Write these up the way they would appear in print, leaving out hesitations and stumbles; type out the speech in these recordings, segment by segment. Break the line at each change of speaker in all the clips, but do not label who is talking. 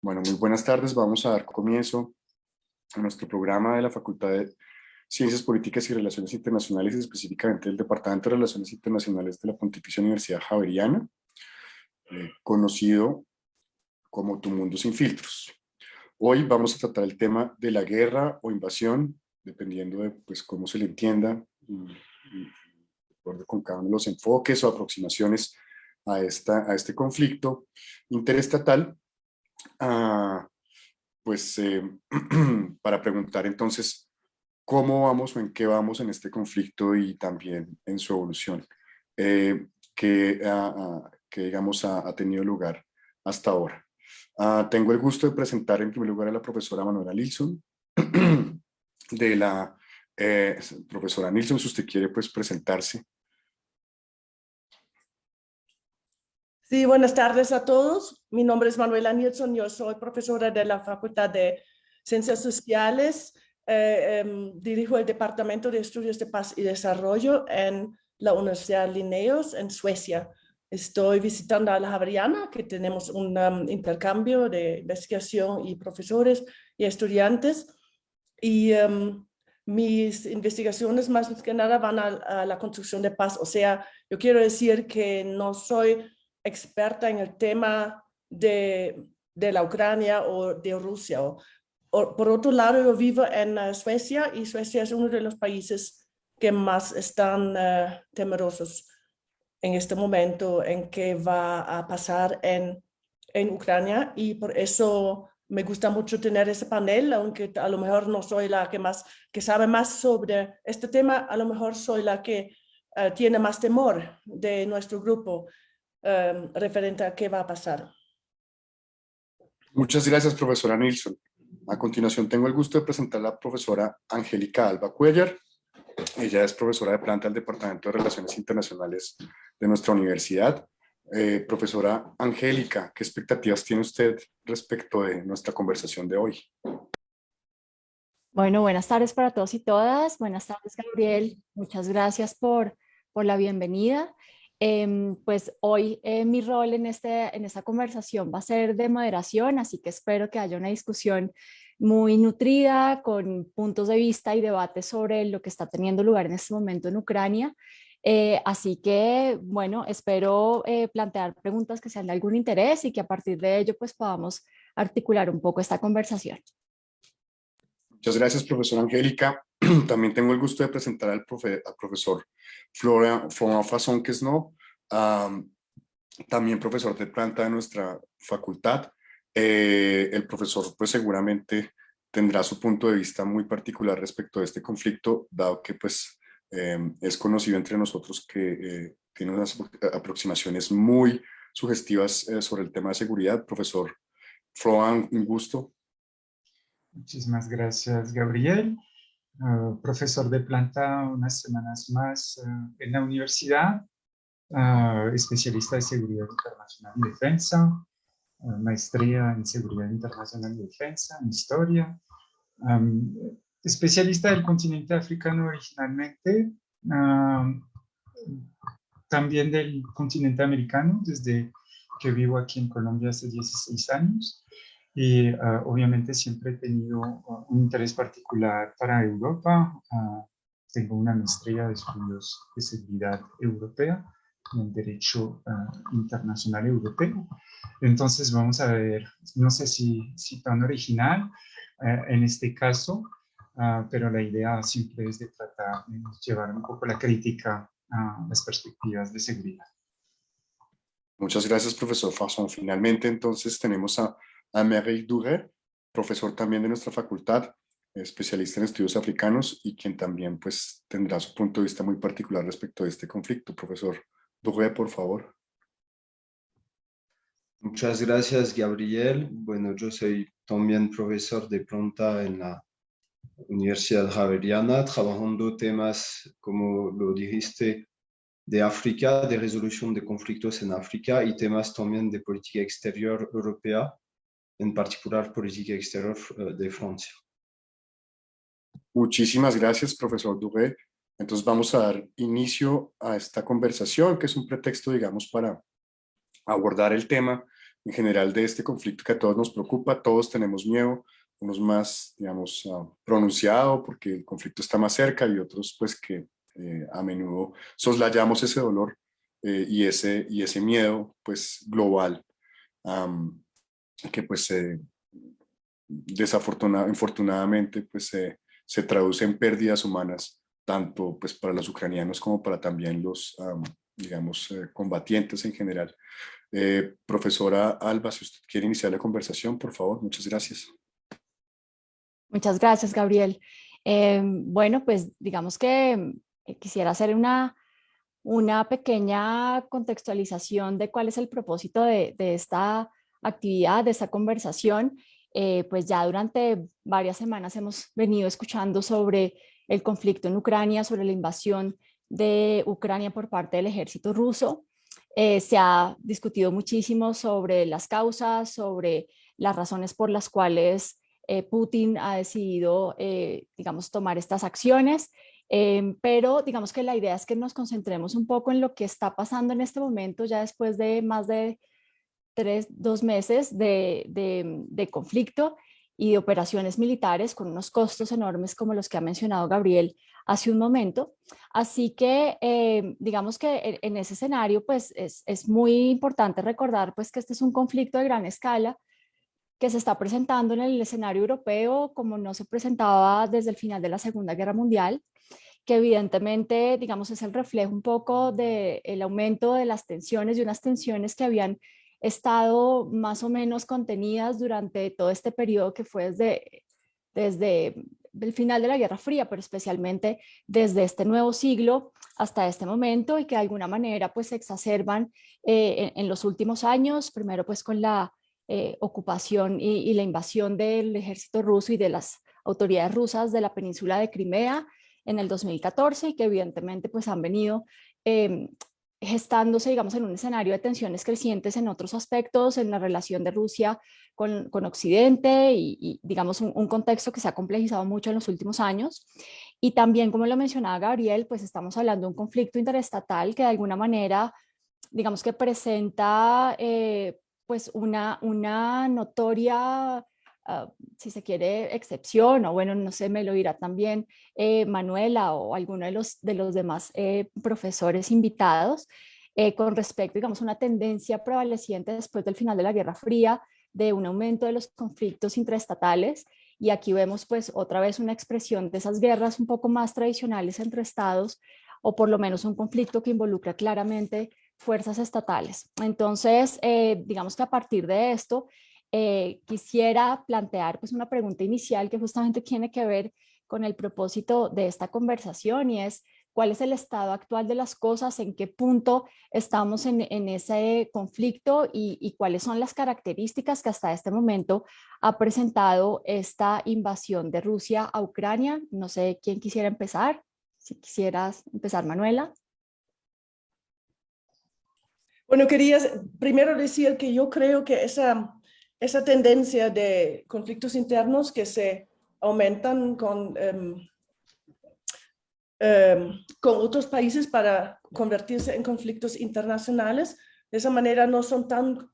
Bueno, muy buenas tardes. Vamos a dar comienzo a nuestro programa de la Facultad de Ciencias Políticas y Relaciones Internacionales, y específicamente del Departamento de Relaciones Internacionales de la Pontificia Universidad Javeriana, conocido como Tu Mundo Sin Filtros. Hoy vamos a tratar el tema de la guerra o invasión, dependiendo de pues, cómo se le entienda, de acuerdo con cada uno de los enfoques o aproximaciones a este conflicto interestatal. Para preguntar entonces cómo vamos o en qué vamos en este conflicto y también en su evolución que digamos ha tenido lugar hasta ahora. Tengo el gusto de presentar en primer lugar a la profesora Manuela Nilsson. De la profesora Nilsson, si usted quiere pues presentarse.
Sí, buenas tardes a todos. Mi nombre es Manuela Nilsson, yo soy profesora de la Facultad de Ciencias Sociales. Dirijo el Departamento de Estudios de Paz y Desarrollo en la Universidad Linnaeus en Suecia. Estoy visitando a la Javeriana, que tenemos un intercambio de investigación y profesores y estudiantes. Y mis investigaciones más que nada van a la construcción de paz. O sea, yo quiero decir que no soy experta en el tema de la Ucrania o de Rusia. Por otro lado, yo vivo en Suecia, y Suecia es uno de los países que más están temerosos en este momento en qué va a pasar en Ucrania, y por eso me gusta mucho tener ese panel, aunque a lo mejor no soy la que sabe más sobre este tema, a lo mejor soy la que tiene más temor de nuestro grupo referente a qué va a pasar.
Muchas gracias, profesora Nilsson. A continuación tengo el gusto de presentar a la profesora Angélica Alba Cuellar. Ella es profesora de planta del Departamento de Relaciones Internacionales de nuestra universidad. Profesora Angélica, ¿qué expectativas tiene usted respecto de nuestra conversación de hoy?
Bueno, buenas tardes para todos y todas. Buenas tardes, Gabriel. Muchas gracias por la bienvenida. Pues hoy mi rol en esta conversación va a ser de moderación, así que espero que haya una discusión muy nutrida, con puntos de vista y debates sobre lo que está teniendo lugar en este momento en Ucrania. Así que, bueno, espero plantear preguntas que sean de algún interés y que a partir de ello pues podamos articular un poco esta conversación.
Muchas gracias, profesora Angélica. También tengo el gusto de presentar al profesor Florian Fasson-Quesno, también profesor de planta de nuestra facultad. El profesor pues seguramente tendrá su punto de vista muy particular respecto a este conflicto, dado que pues es conocido entre nosotros que tiene unas aproximaciones muy sugestivas sobre el tema de seguridad. Profesor Florian, un gusto.
Muchísimas gracias, Gabriel. Profesor de planta unas semanas más en la universidad, especialista de seguridad internacional y defensa, maestría en seguridad internacional y defensa, en historia, especialista del continente africano originalmente, también del continente americano, desde que vivo aquí en Colombia hace 16 años. Y obviamente siempre he tenido un interés particular para Europa. Tengo una maestría de estudios de seguridad europea en el derecho internacional europeo. Entonces vamos a ver, no sé si tan original en este caso, pero la idea siempre es de tratar de llevar un poco la crítica a las perspectivas de seguridad.
Muchas gracias, profesor Fasson. Finalmente entonces tenemos a Aymeric Duguay, profesor también de nuestra facultad, especialista en estudios africanos y quien también pues tendrá su punto de vista muy particular respecto a este conflicto. Profesor Duguay, por favor.
Muchas gracias, Gabriel. Bueno, yo soy también profesor de planta en la Universidad Javeriana, trabajando temas, como lo dijiste, de África, de resolución de conflictos en África y temas también de política exterior europea, en particular política exterior de Francia.
Muchísimas gracias, profesor Duguay. Entonces vamos a dar inicio a esta conversación, que es un pretexto, digamos, para abordar el tema en general de este conflicto que a todos nos preocupa. Todos tenemos miedo, unos más, digamos, pronunciado porque el conflicto está más cerca y otros pues que a menudo soslayamos ese dolor y ese miedo pues global que pues infortunadamente pues se traduce en pérdidas humanas tanto pues para los ucranianos como para también los digamos combatientes en general. Profesora Alba, si usted quiere iniciar la conversación, por favor, muchas gracias.
Muchas gracias, Gabriel. Bueno, pues digamos que quisiera hacer una pequeña contextualización de cuál es el propósito de esta actividad, de esta conversación. Pues ya durante varias semanas hemos venido escuchando sobre el conflicto en Ucrania, sobre la invasión de Ucrania por parte del ejército ruso. Se ha discutido muchísimo sobre las causas, sobre las razones por las cuales Putin ha decidido, digamos, tomar estas acciones, pero digamos que la idea es que nos concentremos un poco en lo que está pasando en este momento, ya después de más de 2 meses de conflicto y de operaciones militares con unos costos enormes como los que ha mencionado Gabriel hace un momento. Así que digamos que en ese escenario pues es muy importante recordar pues que este es un conflicto de gran escala que se está presentando en el escenario europeo como no se presentaba desde el final de la Segunda Guerra Mundial, que evidentemente, digamos, es el reflejo un poco del aumento de las tensiones, de unas tensiones que habían estado más o menos contenidas durante todo este periodo que fue desde el final de la Guerra Fría, pero especialmente desde este nuevo siglo hasta este momento y que de alguna manera pues se exacerban en los últimos años, primero pues con la ocupación y la invasión del ejército ruso y de las autoridades rusas de la península de Crimea en el 2014 y que evidentemente pues han venido gestándose, digamos, en un escenario de tensiones crecientes en otros aspectos, en la relación de Rusia con Occidente y digamos, un contexto que se ha complejizado mucho en los últimos años. Y también, como lo mencionaba Gabriel, pues estamos hablando de un conflicto interestatal que de alguna manera, digamos que presenta pues una notoria, si se quiere, excepción, o bueno, no sé, me lo dirá también Manuela o alguno de los demás profesores invitados, con respecto, digamos, a una tendencia prevaleciente después del final de la Guerra Fría de un aumento de los conflictos intraestatales. Y aquí vemos pues otra vez una expresión de esas guerras un poco más tradicionales entre estados, o por lo menos un conflicto que involucra claramente fuerzas estatales. Entonces, digamos que a partir de esto, quisiera plantear pues una pregunta inicial que justamente tiene que ver con el propósito de esta conversación y es cuál es el estado actual de las cosas, en qué punto estamos en ese conflicto y cuáles son las características que hasta este momento ha presentado esta invasión de Rusia a Ucrania. No sé quién quisiera empezar. Si quisieras empezar, Manuela.
Bueno, quería primero decir que yo creo que esa tendencia de conflictos internos que se aumentan con otros países para convertirse en conflictos internacionales, de esa manera no son tan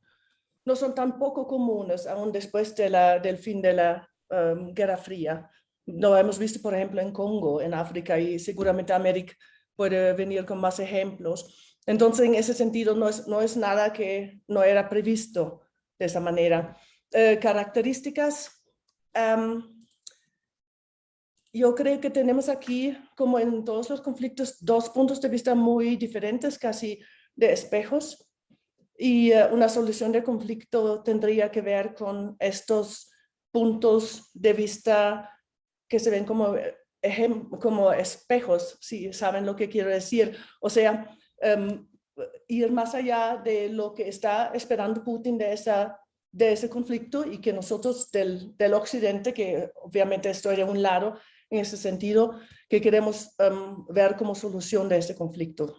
poco comunes aún después del fin de la Guerra Fría. Lo hemos visto, por ejemplo, en Congo, en África, y seguramente América puede venir con más ejemplos. Entonces, en ese sentido, no es nada que no era previsto de esa manera. Características, yo creo que tenemos aquí, como en todos los conflictos, 2 puntos de vista muy diferentes, casi de espejos. Y una solución de conflicto tendría que ver con estos puntos de vista que se ven como espejos, si saben lo que quiero decir. O sea, ir más allá de lo que está esperando Putin de ese conflicto y que nosotros del occidente, que obviamente estoy de un lado en ese sentido, que queremos ver como solución de ese conflicto.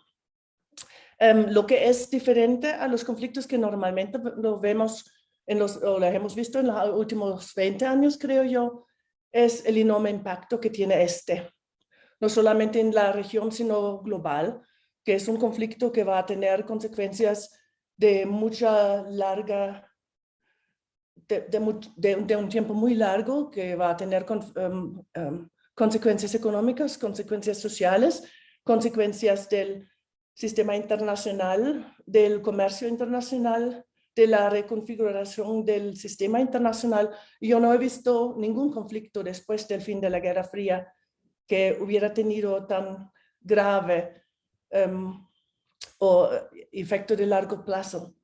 Lo que es diferente a los conflictos que normalmente lo vemos o lo hemos visto en los últimos 20 años, creo yo, es el enorme impacto que tiene no solamente en la región, sino global, que es un conflicto que va a tener consecuencias de mucha larga de un tiempo muy largo que va a tener consecuencias económicas, consecuencias sociales, consecuencias del sistema internacional, del comercio internacional, de la reconfiguración del sistema internacional. Yo no he visto ningún conflicto después del fin de la Guerra Fría que hubiera tenido tan grave o efecto de largo plazo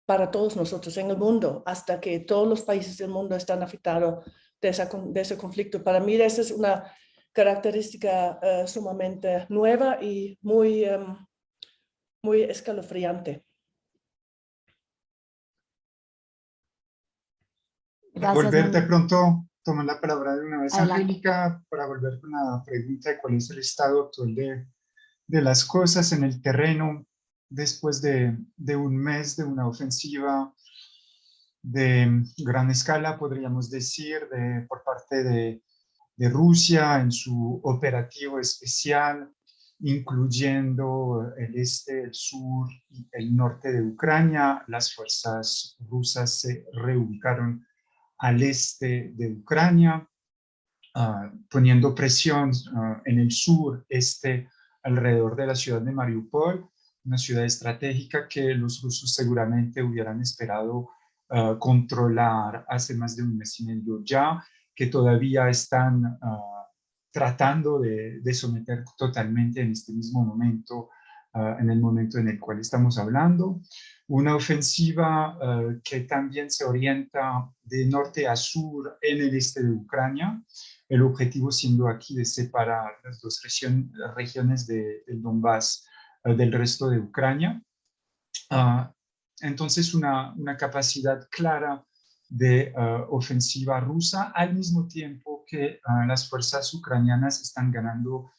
para todos nosotros en el mundo, hasta que todos los países del mundo están afectados de ese conflicto. Para mí esa es una característica sumamente nueva y muy escalofriante.
Para
Gracias,
volver de
Manuel.
pronto, tomar la palabra de una vez,
Adelante.
Angélica, para volver con la pregunta de cuál es el estado actual de las cosas en el terreno después de un mes de una ofensiva de gran escala, podríamos decir, por parte de Rusia en su operativo especial, incluyendo el este, el sur y el norte de Ucrania. Las fuerzas rusas se reubicaron al este de Ucrania, poniendo presión en el sur, alrededor de la ciudad de Mariupol, una ciudad estratégica que los rusos seguramente hubieran esperado controlar hace más de un mes y medio ya, que todavía están tratando de someter totalmente en este mismo momento, en el momento en el cual estamos hablando. Una ofensiva que también se orienta de norte a sur en el este de Ucrania, el objetivo siendo aquí de separar las dos regiones del Donbass del resto de Ucrania. Entonces una capacidad clara de ofensiva rusa, al mismo tiempo que las fuerzas ucranianas están ganando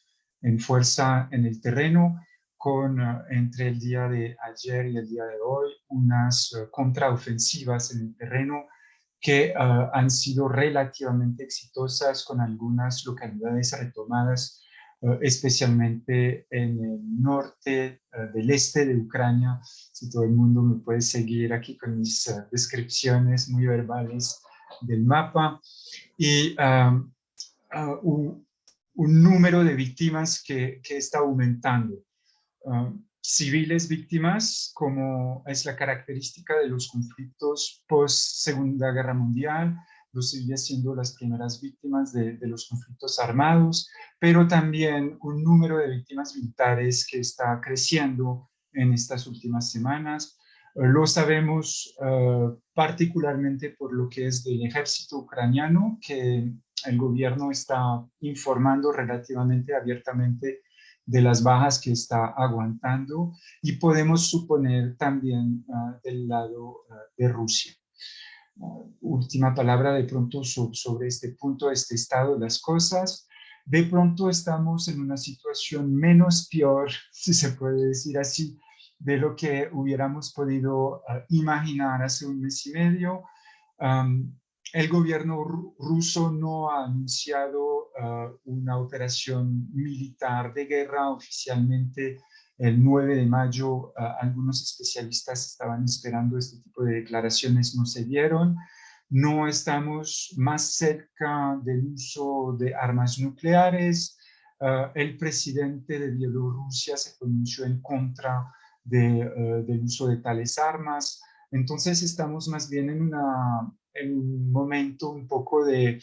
en fuerza en el terreno, con entre el día de ayer y el día de hoy unas contraofensivas en el terreno que han sido relativamente exitosas, con algunas localidades retomadas, especialmente en el norte del este de Ucrania. Si todo el mundo me puede seguir aquí con mis descripciones muy verbales del mapa, y un número de víctimas que está aumentando. Civiles víctimas, como es la característica de los conflictos post-Segunda Guerra Mundial, los civiles siendo las primeras víctimas de los conflictos armados, pero también un número de víctimas militares que está creciendo en estas últimas semanas. Lo sabemos particularmente por lo que es del ejército ucraniano, que el gobierno está informando relativamente abiertamente de las bajas que está aguantando, y podemos suponer también del lado de Rusia. Última palabra de pronto sobre este punto, este estado de las cosas. De pronto estamos en una situación menos peor, si se puede decir así, de lo que hubiéramos podido imaginar hace un mes y medio. El gobierno ruso no ha anunciado una operación militar de guerra oficialmente el 9 de mayo. Algunos especialistas estaban esperando este tipo de declaraciones, no se dieron. No estamos más cerca del uso de armas nucleares. El presidente de Bielorrusia se pronunció en contra del uso de tales armas. Entonces estamos más bien en un momento un poco de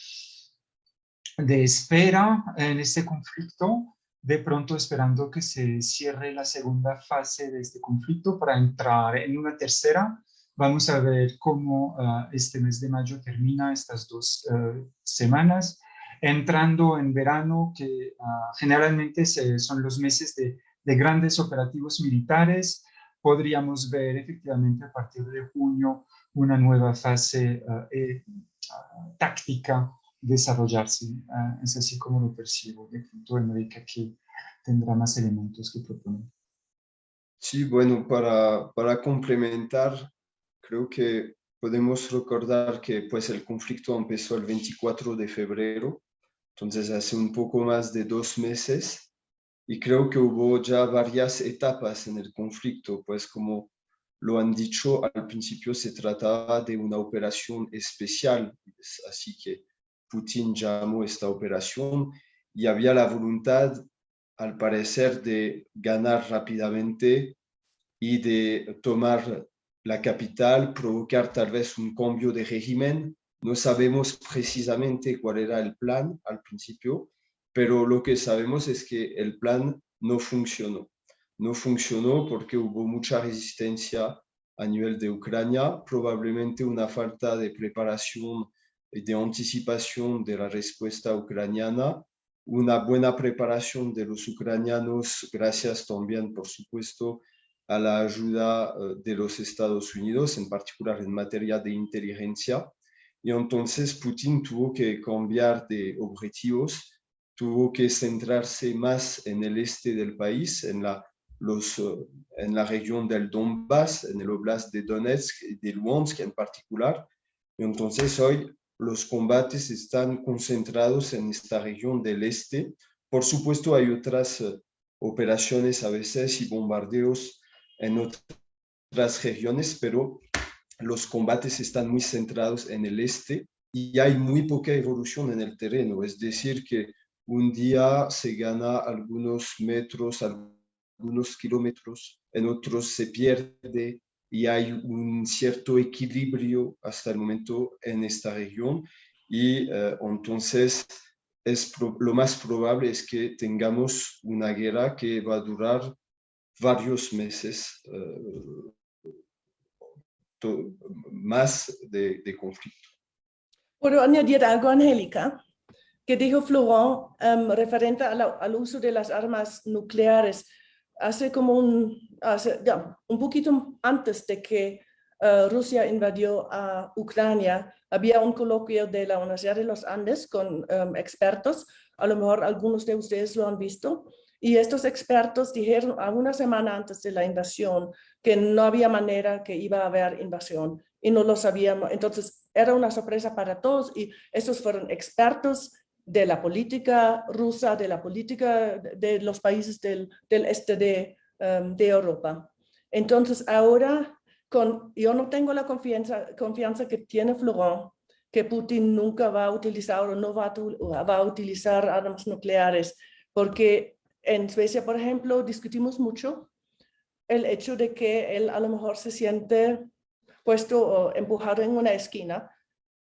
espera en este conflicto, de pronto esperando que se cierre la segunda fase de este conflicto para entrar en una tercera. Vamos a ver cómo este mes de mayo termina, estas 2 semanas, entrando en verano, que generalmente son los meses de grandes operativos militares. Podríamos ver efectivamente a partir de junio una nueva fase táctica desarrollarse. Es así como lo percibo. De pronto Enrique aquí tendrá más elementos que proponer.
Sí, bueno, para complementar, creo que podemos recordar que pues, el conflicto empezó el 24 de febrero, entonces hace un poco más de 2 meses, y creo que hubo ya varias etapas en el conflicto, pues como lo han dicho, al principio se trataba de una operación especial, así que Putin llamó esta operación y había la voluntad, al parecer, de ganar rápidamente y de tomar la capital, provocar tal vez un cambio de régimen. No sabemos precisamente cuál era el plan al principio, pero lo que sabemos es que el plan no funcionó. No funcionó porque hubo mucha resistencia a nivel de Ucrania, probablemente una falta de preparación y de anticipación de la respuesta ucraniana, una buena preparación de los ucranianos, gracias también, por supuesto, a la ayuda de los Estados Unidos, en particular en materia de inteligencia. Y entonces Putin tuvo que cambiar de objetivos, tuvo que centrarse más en el este del país, en la región del Donbass, en el Oblast de Donetsk y de Luhansk en particular. Y entonces hoy los combates están concentrados en esta región del este. Por supuesto, hay otras operaciones a veces y bombardeos en otras regiones, pero los combates están muy centrados en el este y hay muy poca evolución en el terreno. Es decir, que un día se gana algunos metros, algunos kilómetros, en otros se pierde y hay un cierto equilibrio hasta el momento en esta región y entonces lo más probable es que tengamos una guerra que va a durar varios meses más de conflicto.
Puedo añadir algo, Angélica, que dijo Florent referente al uso de las armas nucleares. Hace como un poquito antes de que Rusia invadió a Ucrania, había un coloquio de la Universidad de los Andes con expertos, a lo mejor algunos de ustedes lo han visto, y estos expertos dijeron a una semana antes de la invasión que no había manera que iba a haber invasión y no lo sabíamos. Entonces era una sorpresa para todos y estos fueron expertos de la política rusa, de la política de los países del este de Europa. Entonces ahora, yo no tengo la confianza que tiene Florent, que Putin nunca va a utilizar o no va a utilizar armas nucleares, porque en Suecia, por ejemplo, discutimos mucho el hecho de que él a lo mejor se siente puesto o empujado en una esquina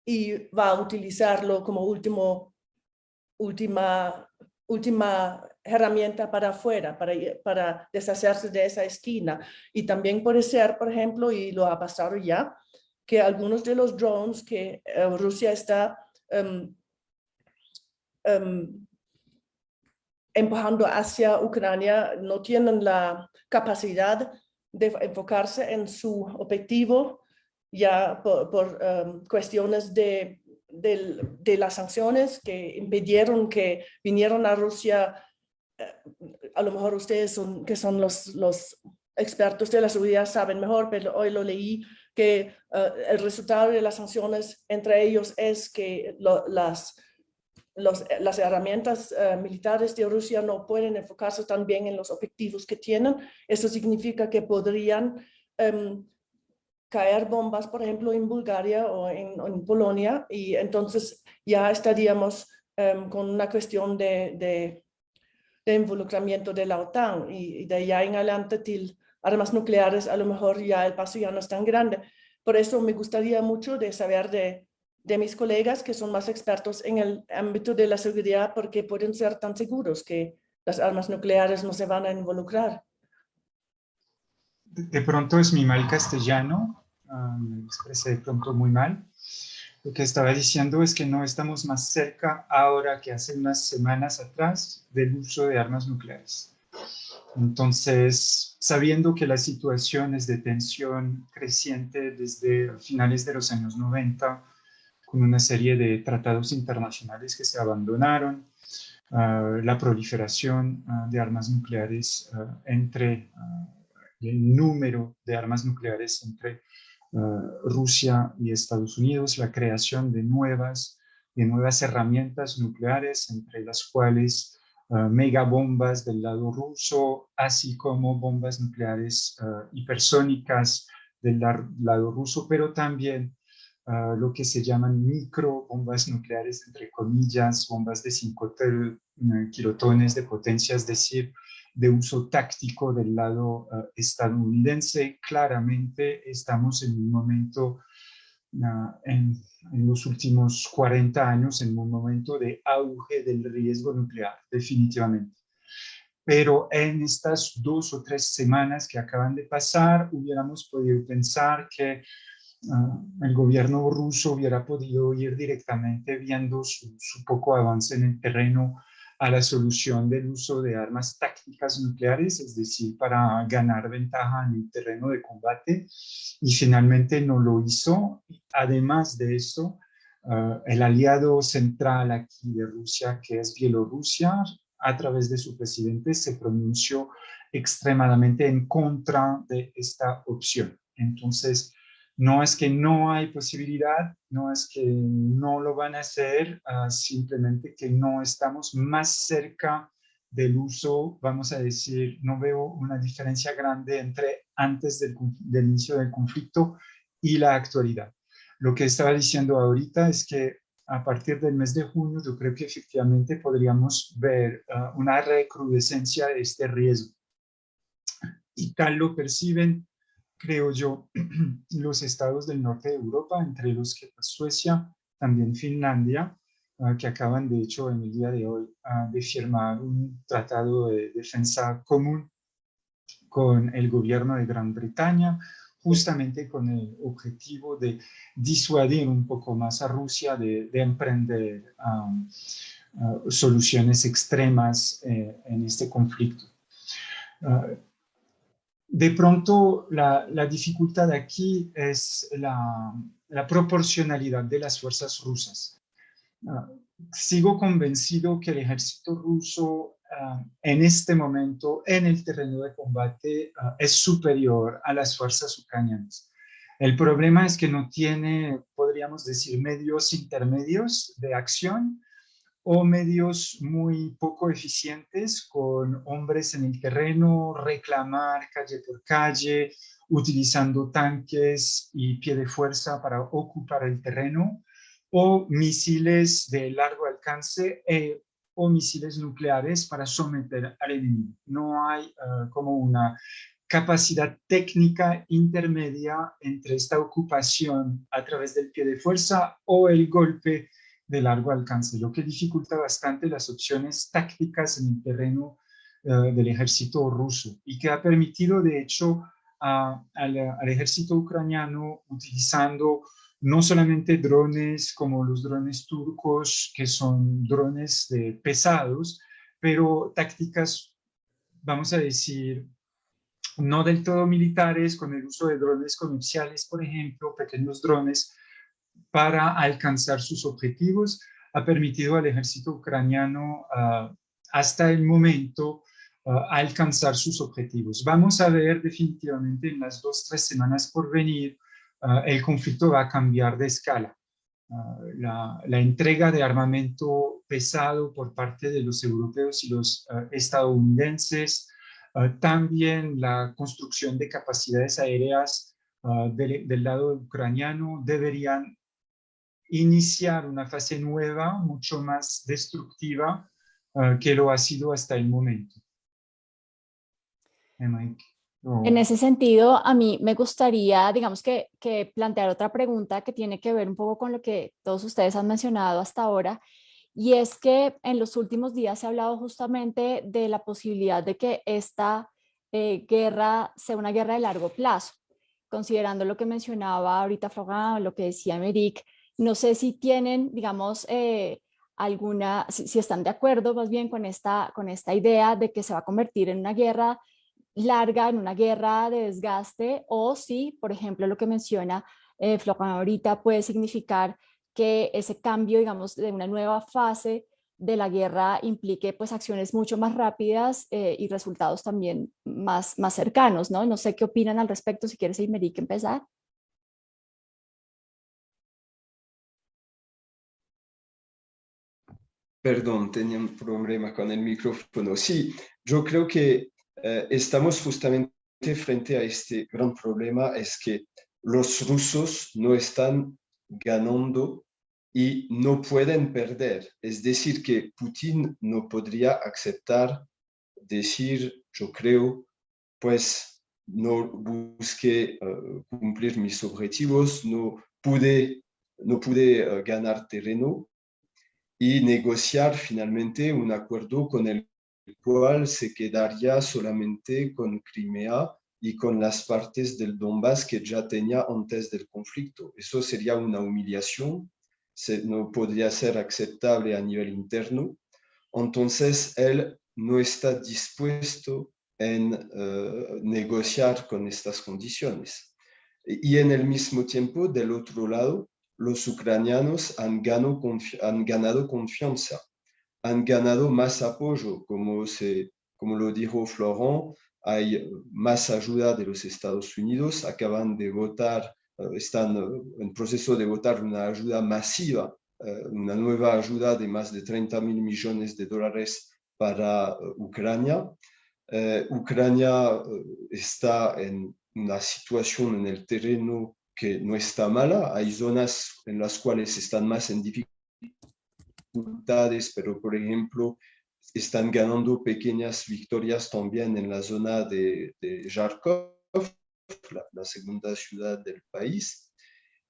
y va a utilizarlo como última herramienta para afuera, para deshacerse de esa esquina. Y también puede ser, por ejemplo, y lo ha pasado ya, que algunos de los drones que Rusia está empujando hacia Ucrania no tienen la capacidad de enfocarse en su objetivo ya por cuestiones de las sanciones que impidieron que vinieran a Rusia. A lo mejor ustedes que son los expertos de la seguridad saben mejor, pero hoy lo leí que el resultado de las sanciones entre ellos es que las herramientas militares de Rusia no pueden enfocarse tan bien en los objetivos que tienen. Eso significa que podrían caer bombas, por ejemplo, en Bulgaria o en Polonia, y entonces ya estaríamos con una cuestión de involucramiento de la OTAN, y de allá en adelante armas nucleares, a lo mejor ya el paso ya no es tan grande. Por eso me gustaría mucho de saber de mis colegas que son más expertos en el ámbito de la seguridad, porque pueden ser tan seguros que las armas nucleares no se van a involucrar.
De pronto es mi mal castellano, me expresé de pronto muy mal. Lo que estaba diciendo es que no estamos más cerca ahora que hace unas semanas atrás del uso de armas nucleares. Entonces, sabiendo que la situación es de tensión creciente desde finales de los años 90, con una serie de tratados internacionales que se abandonaron, la proliferación de armas nucleares el número de armas nucleares entre Rusia y Estados Unidos, la creación de nuevas herramientas nucleares, entre las cuales megabombas del lado ruso, así como bombas nucleares hipersónicas del lado ruso, pero también lo que se llaman micro bombas nucleares, entre comillas, bombas de 5 kilotones de potencia, es decir, de uso táctico del lado estadounidense. Claramente estamos en un momento, en los últimos 40 años, en un momento de auge del riesgo nuclear, definitivamente. Pero en estas 2 o 3 semanas que acaban de pasar, hubiéramos podido pensar que el gobierno ruso hubiera podido ir directamente viendo su poco avance en el terreno a la solución del uso de armas tácticas nucleares, es decir, para ganar ventaja en el terreno de combate, y finalmente no lo hizo. Además de eso, el aliado central aquí de Rusia, que es Bielorrusia, a través de su presidente, se pronunció extremadamente en contra de esta opción. Entonces, no es que no hay posibilidad, no es que no lo van a hacer, simplemente que no estamos más cerca del uso, vamos a decir, no veo una diferencia grande entre antes del inicio del conflicto y la actualidad. Lo que estaba diciendo ahorita es que a partir del mes de junio yo creo que efectivamente podríamos ver una recrudescencia de este riesgo. Y tal lo perciben, creo yo, los estados del norte de Europa, entre los que Suecia, también Finlandia, que acaban de hecho en el día de hoy de firmar un tratado de defensa común con el gobierno de Gran Bretaña, justamente con el objetivo de disuadir un poco más a Rusia de emprender soluciones extremas en este conflicto. De pronto, la dificultad aquí es la proporcionalidad de las fuerzas rusas. Sigo convencido que el ejército ruso en este momento en el terreno de combate es superior a las fuerzas ucranianas. El problema es que no tiene, podríamos decir, medios intermedios de acción o medios muy poco eficientes con hombres en el terreno, reclamar calle por calle, utilizando tanques y pie de fuerza para ocupar el terreno, o misiles de largo alcance o misiles nucleares para someter al enemigo. No hay como una capacidad técnica intermedia entre esta ocupación a través del pie de fuerza o el golpe de largo alcance, lo que dificulta bastante las opciones tácticas en el terreno del ejército ruso y que ha permitido, de hecho, al ejército ucraniano, utilizando no solamente drones como los drones turcos, que son drones pesados, pero tácticas, vamos a decir, no del todo militares, con el uso de drones comerciales, por ejemplo, pequeños drones, para alcanzar sus objetivos, ha permitido al ejército ucraniano hasta el momento alcanzar sus objetivos. Vamos a ver definitivamente en las 2-3 semanas por venir, el conflicto va a cambiar de escala. La entrega de armamento pesado por parte de los europeos y los estadounidenses, también la construcción de capacidades aéreas del lado ucraniano deberían iniciar una fase nueva, mucho más destructiva que lo ha sido hasta el momento.
En ese sentido, a mí me gustaría, digamos que plantear otra pregunta que tiene que ver un poco con lo que todos ustedes han mencionado hasta ahora, y es que en los últimos días se ha hablado justamente de la posibilidad de que esta guerra sea una guerra de largo plazo, considerando lo que mencionaba ahorita Florent, lo que decía Méric. No sé si tienen, digamos, si están de acuerdo más bien con esta idea de que se va a convertir en una guerra larga, en una guerra de desgaste, o si, por ejemplo, lo que menciona Florent ahorita puede significar que ese cambio, digamos, de una nueva fase de la guerra implique pues acciones mucho más rápidas y resultados también más cercanos, ¿no? No sé qué opinan al respecto, si quieres, Méric, empezar.
Perdón, tenía un problema con el micrófono. Sí, yo creo que estamos justamente frente a este gran problema es que los rusos no están ganando y no pueden perder. Es decir, que Putin no podría aceptar decir, yo creo, pues no busqué cumplir mis objetivos, no pude ganar terreno y negociar finalmente un acuerdo con el cual se quedaría solamente con Crimea y con las partes del Donbass que ya tenía antes del conflicto. Eso sería una humillación, no podría ser aceptable a nivel interno. Entonces, él no está dispuesto en negociar con estas condiciones. Y en el mismo tiempo, del otro lado, los ucranianos han ganado confianza, han ganado más apoyo, como lo dijo Florent, hay más ayuda de los Estados Unidos, acaban de votar, están en proceso de votar una ayuda masiva, una nueva ayuda de más de 30.000 millones de dólares para Ucrania. Ucrania está en una situación en el terreno que no está mala, hay zonas en las cuales están más en dificultades, pero por ejemplo están ganando pequeñas victorias también en la zona de Kharkov, la segunda ciudad del país.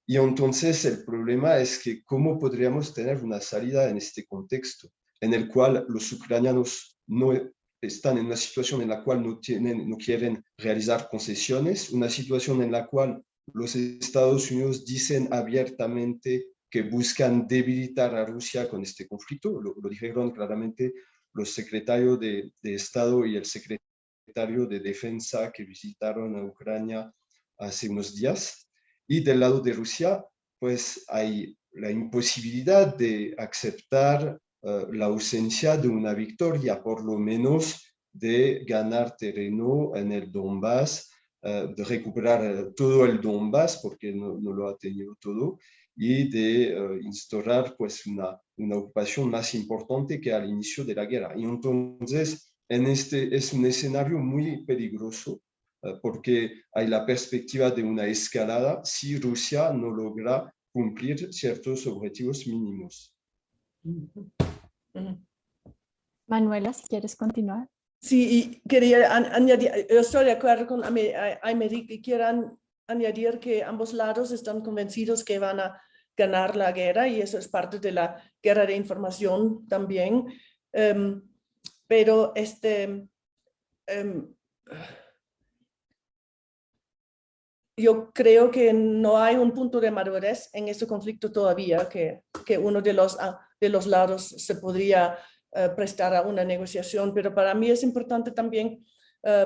Y entonces el problema es que cómo podríamos tener una salida en este contexto, en el cual los ucranianos no están en una situación en la cual no quieren realizar concesiones, una situación en la cual los Estados Unidos dicen abiertamente que buscan debilitar a Rusia con este conflicto. Lo dijeron claramente los secretarios de Estado y el secretario de Defensa que visitaron a Ucrania hace unos días. Y del lado de Rusia, pues hay la imposibilidad de aceptar la ausencia de una victoria, por lo menos de ganar terreno en el Donbass, de recuperar todo el Donbass, porque no lo ha tenido todo, y de instaurar pues una ocupación más importante que al inicio de la guerra. Y entonces, es un escenario muy peligroso, porque hay la perspectiva de una escalada si Rusia no logra cumplir ciertos objetivos mínimos.
Manuela, si quieres continuar.
Sí, y quería añadir, yo estoy de acuerdo con Aymeric y quiero añadir que ambos lados están convencidos que van a ganar la guerra y eso es parte de la guerra de información también. Pero yo creo que no hay un punto de madurez en este conflicto todavía, que uno de los lados se podría prestar a una negociación, pero para mí es importante también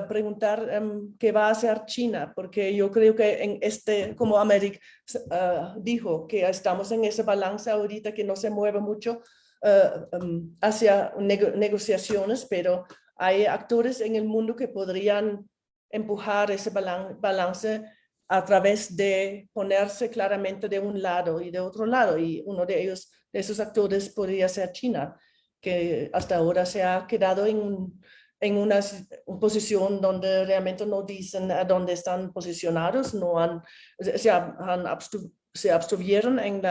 preguntar qué va a hacer China, porque yo creo que como Aymeric dijo, que estamos en esa balanza ahorita que no se mueve mucho hacia negociaciones, pero hay actores en el mundo que podrían empujar ese balance a través de ponerse claramente de un lado y de otro lado. Y uno de esos actores podría ser China, que hasta ahora se ha quedado en una posición donde realmente no dicen a dónde están posicionados, se abstuvieron en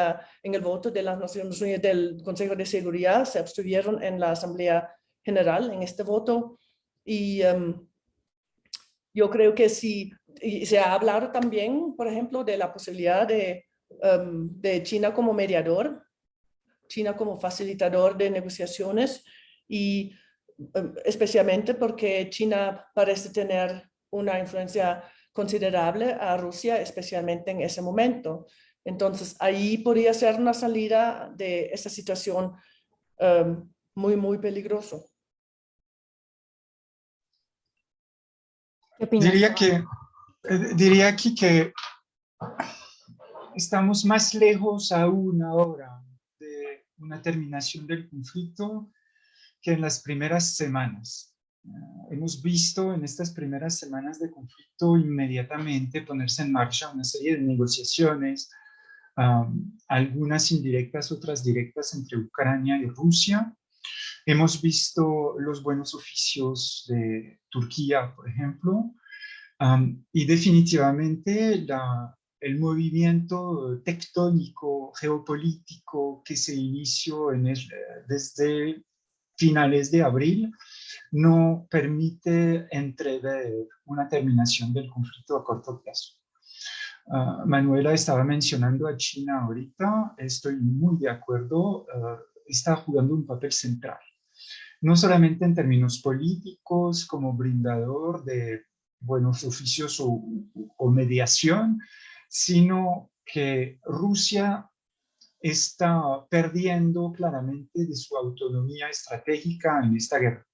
el voto de las Naciones Unidas del Consejo de Seguridad, se abstuvieron en la Asamblea General en este voto. Y yo creo que sí, y se ha hablado también, por ejemplo, de la posibilidad de China como mediador, China como facilitador de negociaciones, y especialmente porque China parece tener una influencia considerable a Rusia, especialmente en ese momento. Entonces, ahí podría ser una salida de esa situación muy, muy peligroso.
¿Qué opinas?
Diría aquí que estamos más lejos aún ahora de una terminación del conflicto que en las primeras semanas. Hemos visto en estas primeras semanas de conflicto inmediatamente ponerse en marcha una serie de negociaciones, algunas indirectas, otras directas entre Ucrania y Rusia. Hemos visto los buenos oficios de Turquía, por ejemplo, Y definitivamente el movimiento tectónico, geopolítico que se inició desde finales de abril no permite entrever una terminación del conflicto a corto plazo. Manuela estaba mencionando a China ahorita, estoy muy de acuerdo, está jugando un papel central, no solamente en términos políticos como brindador de buenos oficios o mediación, sino que Rusia está perdiendo claramente de su autonomía estratégica en esta guerra.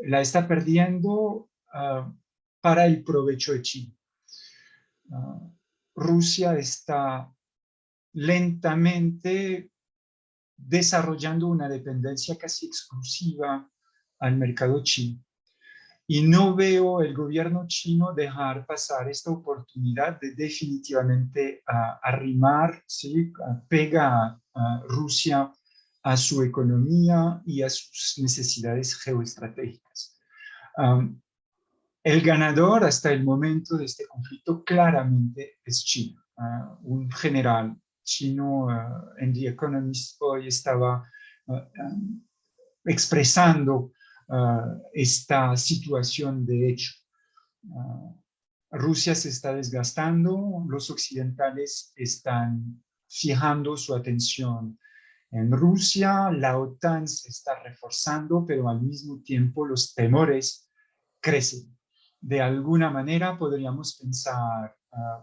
La está perdiendo para el provecho de China. Rusia está lentamente desarrollando una dependencia casi exclusiva al mercado chino. Y no veo el gobierno chino dejar pasar esta oportunidad de definitivamente arrimar, ¿sí? Pega a Rusia a su economía y a sus necesidades geoestratégicas. El ganador hasta el momento de este conflicto claramente es China. Un general chino en The Economist hoy estaba expresando esta situación de hecho. Rusia se está desgastando, los occidentales están fijando su atención en Rusia, la OTAN se está reforzando, pero al mismo tiempo los temores crecen. De alguna manera podríamos pensar,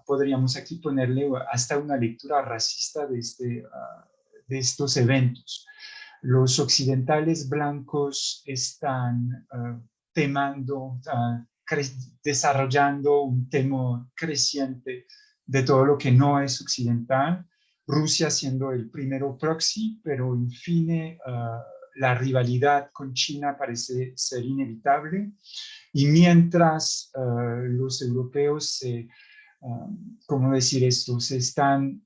podríamos aquí ponerle hasta una lectura racista de estos eventos. Los occidentales blancos están desarrollando un temor creciente de todo lo que no es occidental. Rusia siendo el primero proxy, pero en fin, la rivalidad con China parece ser inevitable. Y mientras los europeos ¿cómo decir esto? Se están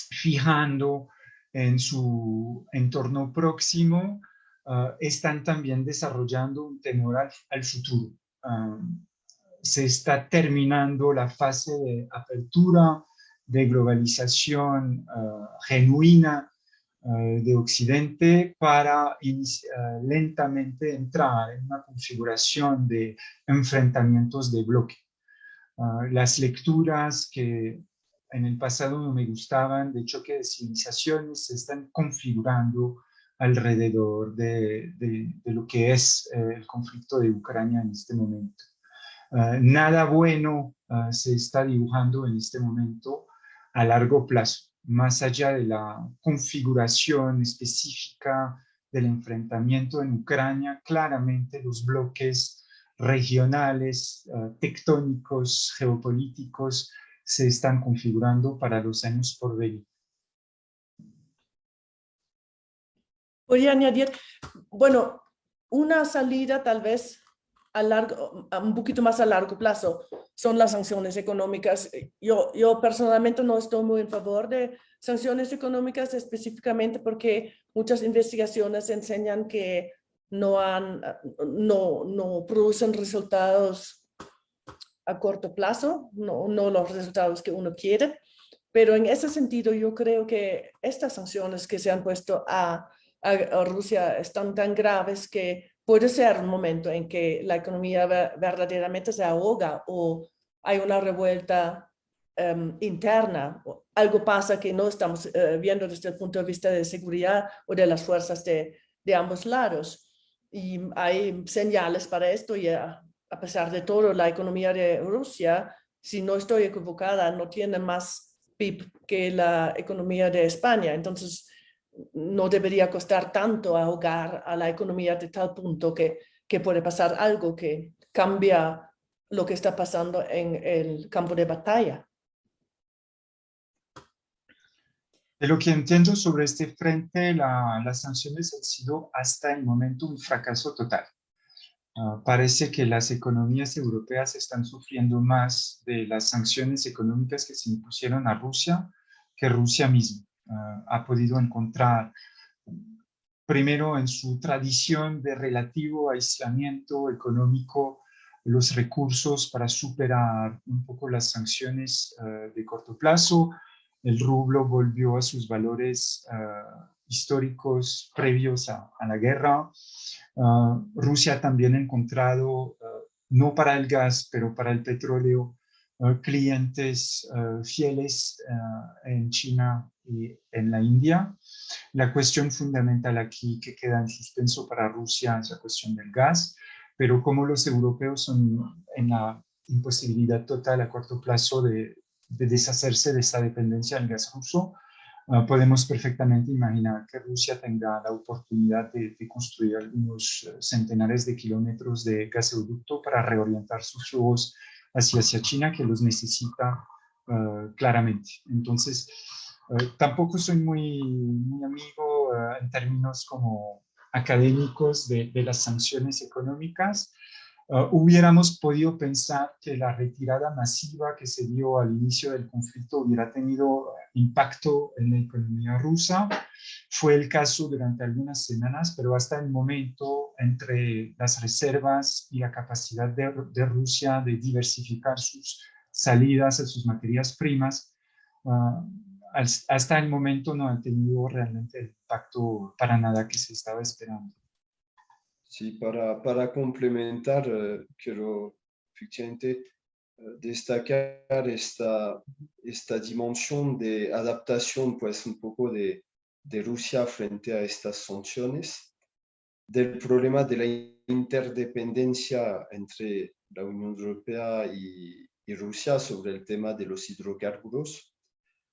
fijando en su entorno próximo, están también desarrollando un temor al futuro. Se está terminando la fase de apertura, de globalización genuina de Occidente para lentamente entrar en una configuración de enfrentamientos de bloque. Las lecturas que en el pasado no me gustaban de choque de civilizaciones se están configurando alrededor de lo que es el conflicto de Ucrania en este momento. Nada bueno se está dibujando en este momento a largo plazo, más allá de la configuración específica del enfrentamiento en Ucrania. Claramente los bloques regionales, tectónicos, geopolíticos se están configurando para los años por venir.
Voy a añadir, bueno, una salida tal vez un poquito más a largo plazo son las sanciones económicas. Yo personalmente no estoy muy en favor de sanciones económicas específicamente porque muchas investigaciones enseñan que no producen resultados a corto plazo, no los resultados que uno quiere. Pero en ese sentido yo creo que estas sanciones que se han puesto a Rusia están tan graves que puede ser un momento en que la economía verdaderamente se ahoga o hay una revuelta interna. Algo pasa que no estamos viendo desde el punto de vista de seguridad o de las fuerzas de ambos lados. Y hay señales para esto y a pesar de todo, la economía de Rusia, si no estoy equivocada, no tiene más PIB que la economía de España. Entonces, no debería costar tanto ahogar a la economía de tal punto que puede pasar algo que cambia lo que está pasando en el campo de batalla.
De lo que entiendo sobre este frente, las sanciones han sido hasta el momento un fracaso total. Parece que las economías europeas están sufriendo más de las sanciones económicas que se impusieron a Rusia que Rusia misma. Ha podido encontrar, primero en su tradición de relativo aislamiento económico, los recursos para superar un poco las sanciones de corto plazo. El rublo volvió a sus valores históricos previos a la guerra. Rusia también ha encontrado, no para el gas, pero para el petróleo, clientes fieles en China y en la India. La cuestión fundamental aquí que queda en suspenso para Rusia es la cuestión del gas, pero como los europeos son en la imposibilidad total a corto plazo de deshacerse de esa dependencia del gas ruso, podemos perfectamente imaginar que Rusia tenga la oportunidad de construir algunos centenares de kilómetros de gasoducto para reorientar sus flujos hacia China, que los necesita claramente. Entonces, tampoco soy muy amigo en términos como académicos de las sanciones económicas. Hubiéramos podido pensar que la retirada masiva que se dio al inicio del conflicto hubiera tenido impacto en la economía rusa. Fue el caso durante algunas semanas, pero hasta el momento, entre las reservas y la capacidad de Rusia de diversificar sus salidas a sus materias primas, hasta el momento no ha tenido realmente el impacto para nada que se estaba esperando.
Sí, para complementar, quiero efectivamente destacar esta dimensión de adaptación, pues un poco de Rusia frente a estas sanciones, del problema de la interdependencia entre la Unión Europea y Rusia sobre el tema de los hidrocarburos.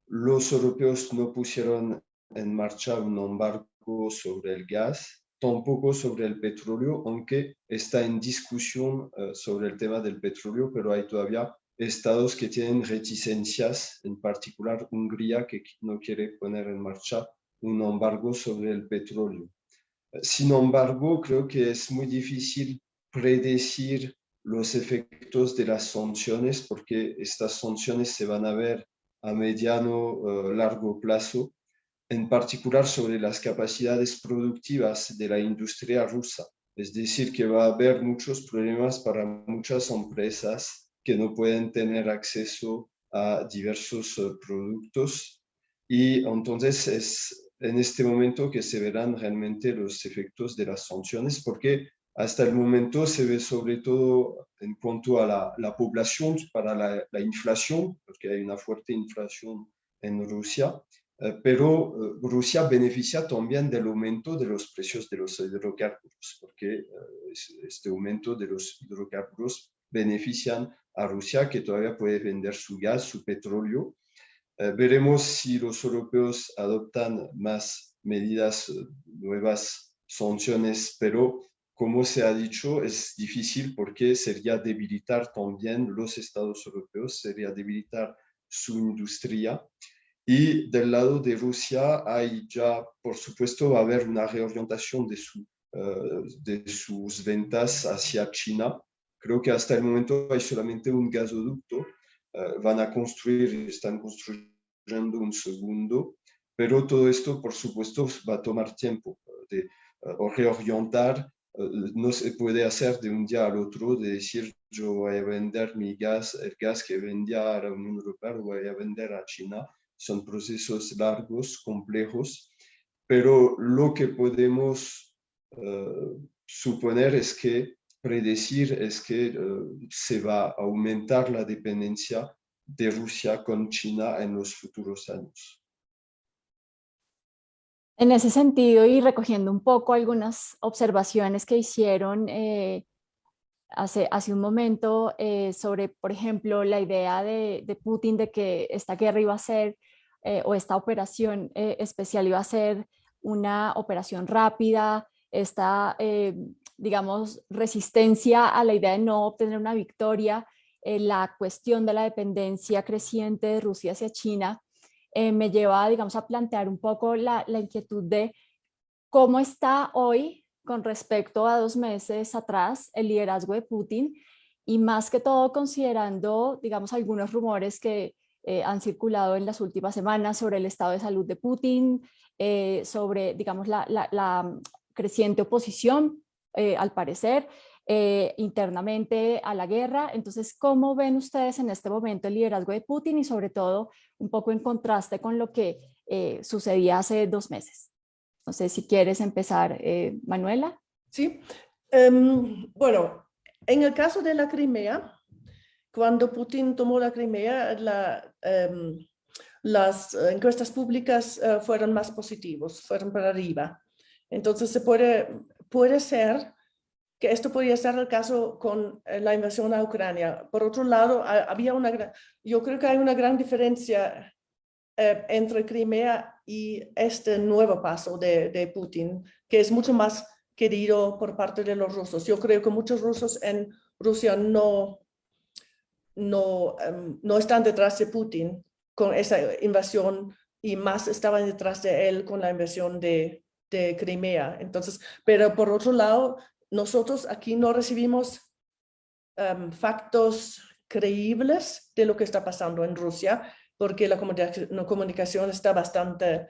Los europeos no pusieron en marcha un embargo sobre el gas, tampoco sobre el petróleo, aunque está en discusión sobre el tema del petróleo, pero hay todavía estados que tienen reticencias, en particular Hungría, que no quiere poner en marcha un embargo sobre el petróleo. Sin embargo, creo que es muy difícil predecir los efectos de las sanciones, porque estas sanciones se van a ver a mediano largo plazo, en particular sobre las capacidades productivas de la industria rusa. Es decir, que va a haber muchos problemas para muchas empresas que no pueden tener acceso a diversos productos, y entonces es en este momento que se verán realmente los efectos de las sanciones, porque hasta el momento se ve sobre todo en cuanto a la población, para la inflación, porque hay una fuerte inflación en Rusia, pero Rusia beneficia también del aumento de los precios de los hidrocarburos, porque este aumento de los hidrocarburos benefician a Rusia, que todavía puede vender su gas, su petróleo. Veremos si los europeos adoptan más medidas, nuevas sanciones, pero como se ha dicho, es difícil porque sería debilitar también los estados europeos, sería debilitar su industria. Y del lado de Rusia hay ya, por supuesto, va a haber una reorientación de sus ventas hacia China. Creo que hasta el momento hay solamente un gasoducto. Van a construir, están construyendo un segundo, pero todo esto, por supuesto, va a tomar tiempo de reorientar. No se puede hacer de un día al otro, de decir yo voy a vender mi gas, el gas que vendía a la Unión Europea, lo voy a vender a China. Son procesos largos, complejos, pero lo que podemos suponer es que, predecir es que se va a aumentar la dependencia de Rusia con China en los futuros años.
En ese sentido, y recogiendo un poco algunas observaciones que hicieron hace un momento sobre, por ejemplo, la idea de Putin de que esta guerra iba a ser, o esta operación especial iba a ser una operación rápida, esta, digamos, resistencia a la idea de no obtener una victoria, la cuestión de la dependencia creciente de Rusia hacia China, me lleva, digamos, a plantear un poco la inquietud de cómo está hoy con respecto a 2 meses atrás el liderazgo de Putin, y más que todo considerando, digamos, algunos rumores que han circulado en las últimas semanas sobre el estado de salud de Putin, sobre, digamos, la creciente oposición, al parecer, internamente a la guerra. Entonces, ¿cómo ven ustedes en este momento el liderazgo de Putin y sobre todo un poco en contraste con lo que sucedía hace 2 meses? No sé si quieres empezar, Manuela.
Sí, bueno, en el caso de la Crimea, cuando Putin tomó la Crimea, las encuestas públicas fueron más positivos, fueron para arriba. Entonces puede ser que esto podría ser el caso con la invasión a Ucrania. Por otro lado, yo creo que hay una gran diferencia entre Crimea y este nuevo paso de Putin, que es mucho más querido por parte de los rusos. Yo creo que muchos rusos en Rusia no están detrás de Putin con esa invasión y más estaban detrás de él con la invasión de Crimea. Entonces, pero por otro lado, nosotros aquí no recibimos factos creíbles de lo que está pasando en Rusia, porque la comunicación está bastante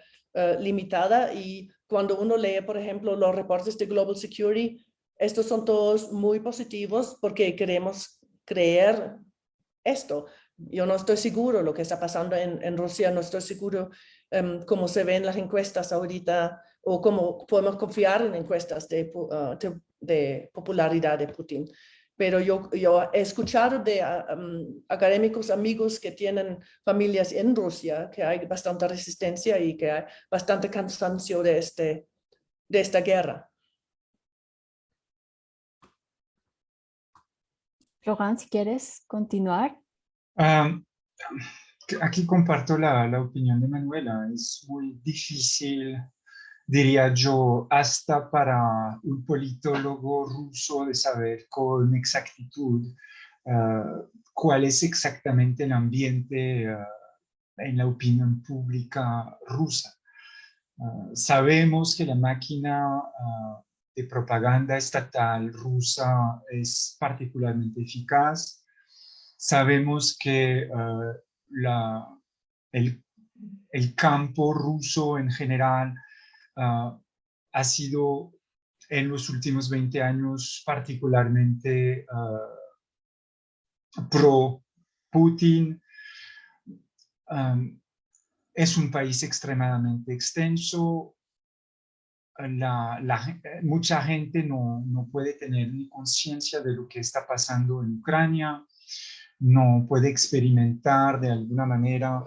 limitada, y cuando uno lee, por ejemplo, los reportes de Global Security, estos son todos muy positivos porque queremos creer esto. Yo no estoy seguro lo que está pasando en Rusia, no estoy seguro cómo se ven las encuestas ahorita o cómo podemos confiar en encuestas de popularidad de Putin. Pero yo he escuchado de académicos, amigos que tienen familias en Rusia, que hay bastante resistencia y que hay bastante cansancio de esta guerra.
Rohan, si quieres continuar.
Aquí comparto la opinión de Manuela. Es muy difícil, diría yo, hasta para un politólogo ruso de saber con exactitud cuál es exactamente el ambiente en la opinión pública rusa. Sabemos que la máquina de propaganda estatal rusa es particularmente eficaz. Sabemos que el campo ruso en general ha sido en los últimos 20 años particularmente pro-Putin. Es un país extremadamente extenso. Mucha gente no puede tener ni conciencia de lo que está pasando en Ucrania, no puede experimentar de alguna manera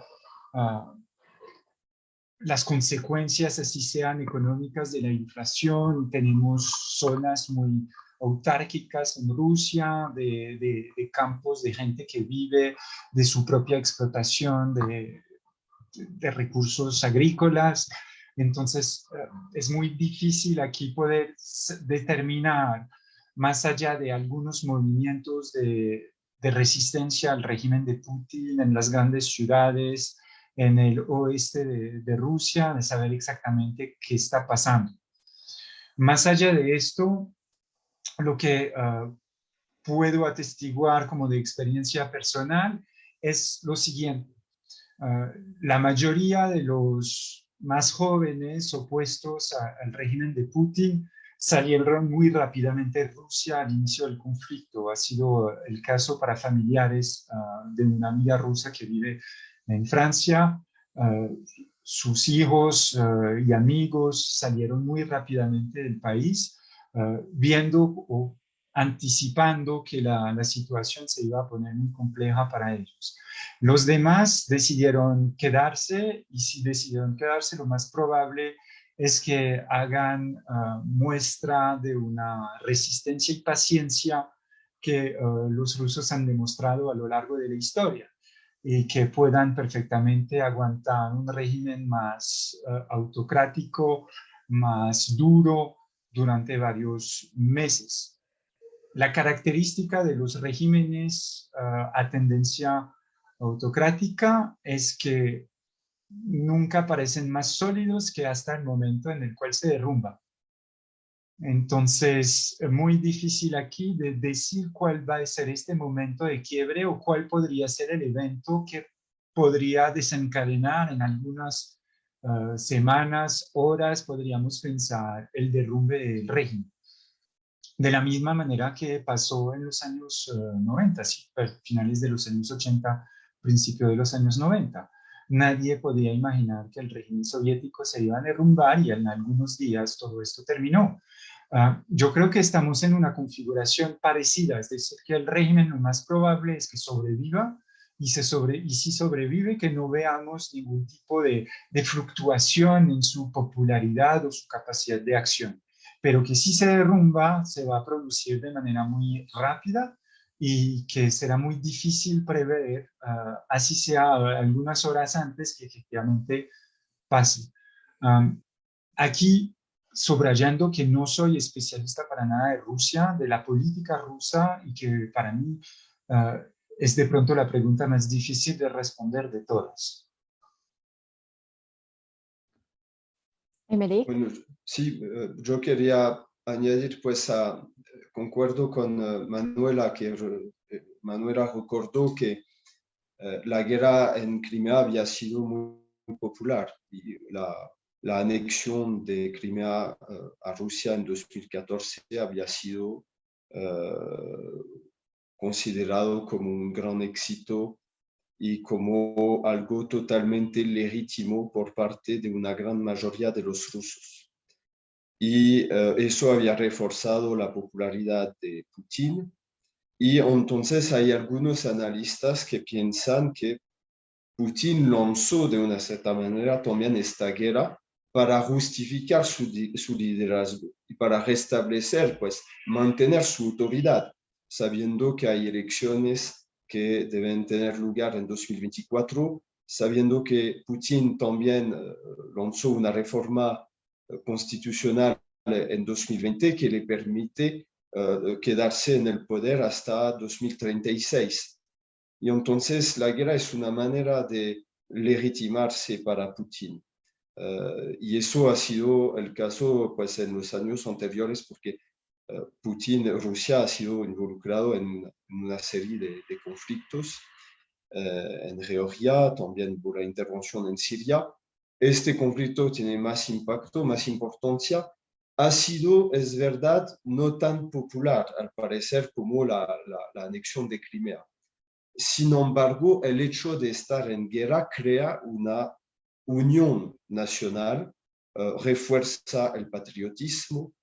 las consecuencias, así sean económicas, de la inflación. Tenemos zonas muy autárquicas en Rusia, de campos de gente que vive de su propia explotación de recursos agrícolas. Entonces, es muy difícil aquí poder determinar, más allá de algunos movimientos de resistencia al régimen de Putin en las grandes ciudades, en el oeste de Rusia, de saber exactamente qué está pasando. Más allá de esto, lo que puedo atestiguar como de experiencia personal es lo siguiente. La mayoría de los más jóvenes opuestos al régimen de Putin salieron muy rápidamente de Rusia al inicio del conflicto. Ha sido el caso para familiares de una amiga rusa que vive en Francia. Sus hijos y amigos salieron muy rápidamente del país, viendo o anticipando que la situación se iba a poner muy compleja para ellos. Los demás decidieron quedarse, y si decidieron quedarse, lo más probable es que hagan muestra de una resistencia y paciencia que los rusos han demostrado a lo largo de la historia, y que puedan perfectamente aguantar un régimen más autocrático, más duro durante varios meses. La característica de los regímenes a tendencia autocrática es que nunca parecen más sólidos que hasta el momento en el cual se derrumba. Entonces, es muy difícil aquí de decir cuál va a ser este momento de quiebre o cuál podría ser el evento que podría desencadenar en algunas semanas, horas, podríamos pensar, el derrumbe del régimen. de la misma manera que pasó en los años 90, sí, finales de los años 80, principio de los años 90. Nadie podía imaginar que el régimen soviético se iba a derrumbar y en algunos días todo esto terminó. Yo creo que estamos en una configuración parecida, es decir, que el régimen lo más probable es que sobreviva y si sobrevive, que no veamos ningún tipo de fluctuación en su popularidad o su capacidad de acción, pero que si se derrumba, se va a producir de manera muy rápida y que será muy difícil prever, así sea algunas horas antes que efectivamente pase. Aquí, subrayando que no soy especialista para nada de Rusia, de la política rusa, y que para mí es de pronto la pregunta más difícil de responder de todas.
Emeric.
Bueno, sí, yo quería añadir, pues, concuerdo con Manuela, que Manuela recordó que la guerra en Crimea había sido muy, muy popular y la anexión de Crimea a Rusia en 2014 había sido considerado como un gran éxito y como algo totalmente legítimo por parte de una gran mayoría de los rusos. Y eso había reforzado la popularidad de Putin. Y entonces hay algunos analistas que piensan que Putin lanzó de una cierta manera también esta guerra para justificar su liderazgo y para restablecer, pues, mantener su autoridad, sabiendo que hay elecciones que deben tener lugar en 2024, sabiendo que Putin también lanzó una reforma constitucional en 2020 que le permite quedarse en el poder hasta 2036. Y entonces la guerra es una manera de legitimarse para Putin. Y eso ha sido el caso, pues, en los años anteriores, porque Rusia ha sido involucrado en una serie de conflictos en Georgia, también por la intervención en Siria. Este conflicto tiene más impacto, más importancia. Ha sido, es verdad, no tan popular, al parecer, como la anexión de Crimea. Sin embargo, el hecho de estar en guerra crea una unión nacional, refuerza el patriotismo,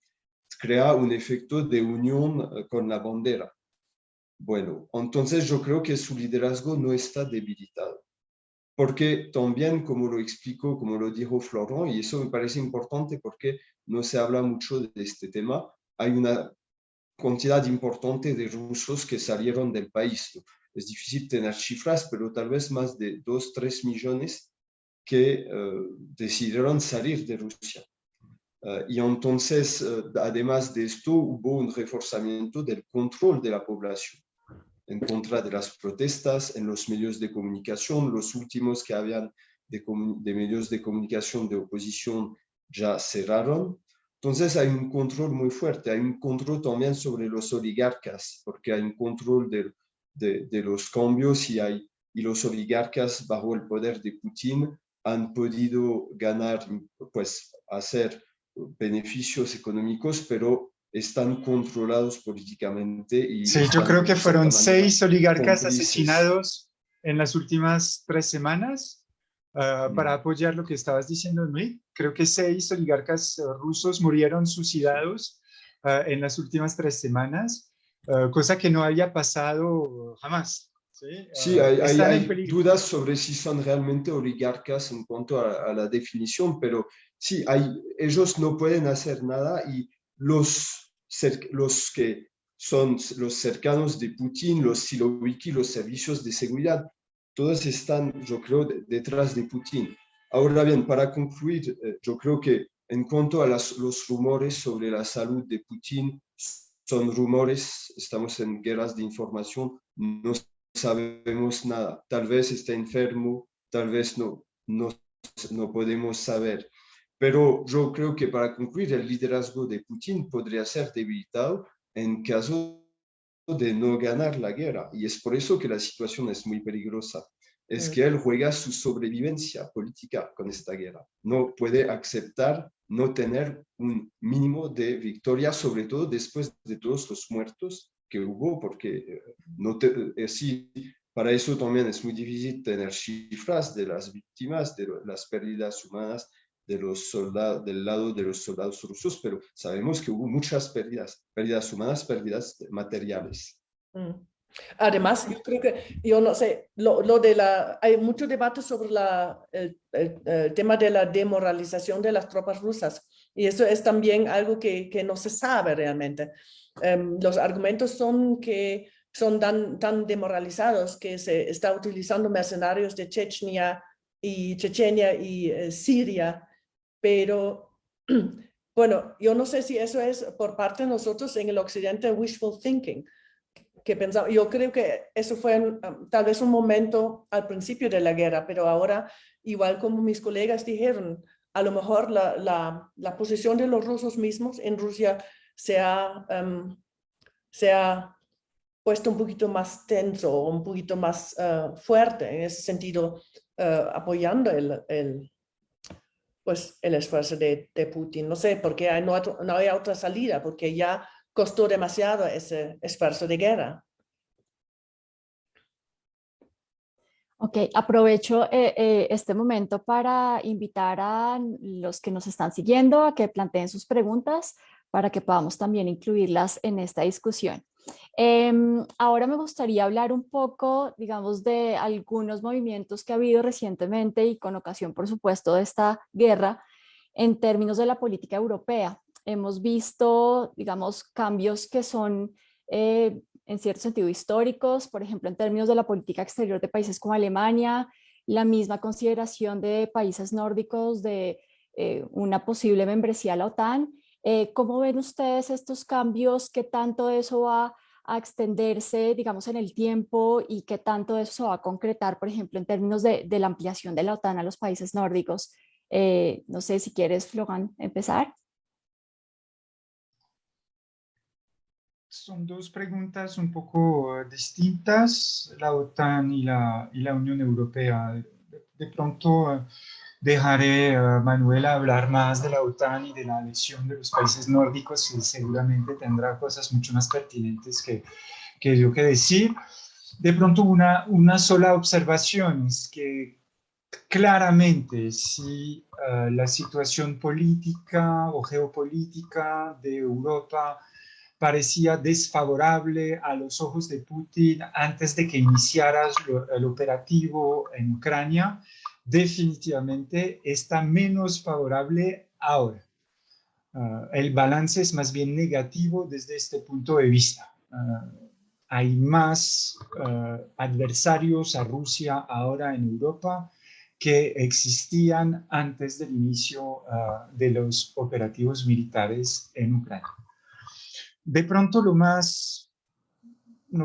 crea un efecto de unión con la bandera. Bueno, entonces yo creo que su liderazgo no está debilitado, porque también, como lo explicó, como lo dijo Florent, y eso me parece importante porque no se habla mucho de este tema, hay una cantidad importante de rusos que salieron del país, ¿no? Es difícil tener cifras, pero tal vez más de 2-3 millones que decidieron salir de Rusia. Y entonces, además de esto, hubo un reforzamiento del control de la población en contra de las protestas en los medios de comunicación. Los últimos que habían de medios de comunicación de oposición ya cerraron. Entonces hay un control muy fuerte, hay un control también sobre los oligarcas, porque hay un control de los cambios y los oligarcas bajo el poder de Putin han podido ganar, pues, hacer beneficios económicos, pero están controlados políticamente. Y
sí, yo creo que fueron 6 oligarcas
cómplices.
asesinados en las últimas 3 semanas. Para apoyar lo que estabas diciendo, Enrique, creo que 6 oligarcas rusos murieron suicidados en las últimas 3 semanas, cosa que no había pasado jamás. Sí,
sí, hay dudas sobre si son realmente oligarcas en cuanto a la definición, pero sí, ellos no pueden hacer nada y los que son los cercanos de Putin, los siloviki, los servicios de seguridad, todos están, yo creo, detrás de Putin. Ahora bien, para concluir, yo creo que en cuanto a los rumores sobre la salud de Putin, son rumores, estamos en guerras de información, no sabemos nada. Tal vez está enfermo, tal vez no podemos saber. Pero yo creo que para concluir, el liderazgo de Putin podría ser debilitado en caso de no ganar la guerra. Y es por eso que la situación es muy peligrosa. Es que él juega su sobrevivencia política con esta guerra. No puede aceptar no tener un mínimo de victoria, sobre todo después de todos los muertos que hubo, porque sí, para eso también es muy difícil tener cifras de las víctimas, de las pérdidas humanas de los soldados, del lado de los soldados rusos, pero sabemos que hubo muchas pérdidas humanas, pérdidas materiales.
Además, yo creo que, yo no sé, hay mucho debate sobre el tema de la demoralización de las tropas rusas, y eso es también algo que no se sabe realmente. Los argumentos son que son tan demoralizados que se está utilizando mercenarios de Chechenia y Siria, pero bueno, yo no sé si eso es por parte de nosotros en el occidente wishful thinking, que pensaba, yo creo que eso fue tal vez un momento al principio de la guerra, pero ahora, igual como mis colegas dijeron, a lo mejor la posición de los rusos mismos en Rusia se ha puesto un poquito más tenso, un poquito más fuerte en ese sentido, apoyando el esfuerzo de Putin. No sé, porque no hay otra salida, porque ya costó demasiado ese esfuerzo de guerra.
Ok, aprovecho este momento para invitar a los que nos están siguiendo a que planteen sus preguntas para que podamos también incluirlas en esta discusión. Ahora me gustaría hablar un poco, digamos, de algunos movimientos que ha habido recientemente y con ocasión, por supuesto, de esta guerra en términos de la política europea. Hemos visto, digamos, cambios que son en cierto sentido históricos, por ejemplo, en términos de la política exterior de países como Alemania, la misma consideración de países nórdicos de una posible membresía a la OTAN. ¿Cómo ven ustedes estos cambios? ¿Qué tanto eso va a extenderse, digamos, en el tiempo y qué tanto eso se va a concretar, por ejemplo, en términos de la ampliación de la OTAN a los países nórdicos? No sé si quieres, Florian, empezar.
Son dos preguntas un poco distintas, la OTAN y la Unión Europea. De pronto dejaré a Manuela hablar más de la OTAN y de la adhesión de los países nórdicos, y seguramente tendrá cosas mucho más pertinentes que yo que decir. De pronto una sola observación es que claramente si la situación política o geopolítica de Europa parecía desfavorable a los ojos de Putin antes de que iniciara el operativo en Ucrania, definitivamente está menos favorable ahora. El balance es más bien negativo desde este punto de vista. Hay más adversarios a Rusia ahora en Europa que existían antes del inicio de los operativos militares en Ucrania. De pronto lo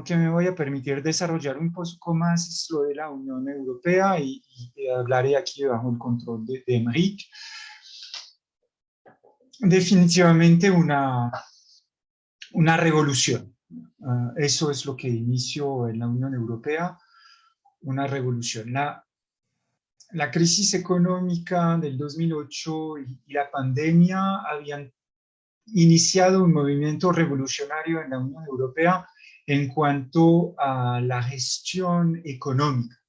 que me voy a permitir desarrollar un poco más es lo de la Unión Europea y hablaré aquí bajo el control de Enrique. Definitivamente una revolución. Eso es lo que inició en la Unión Europea, una revolución. La crisis económica del 2008 y la pandemia habían iniciado un movimiento revolucionario en la Unión Europea en cuanto a la gestión económica.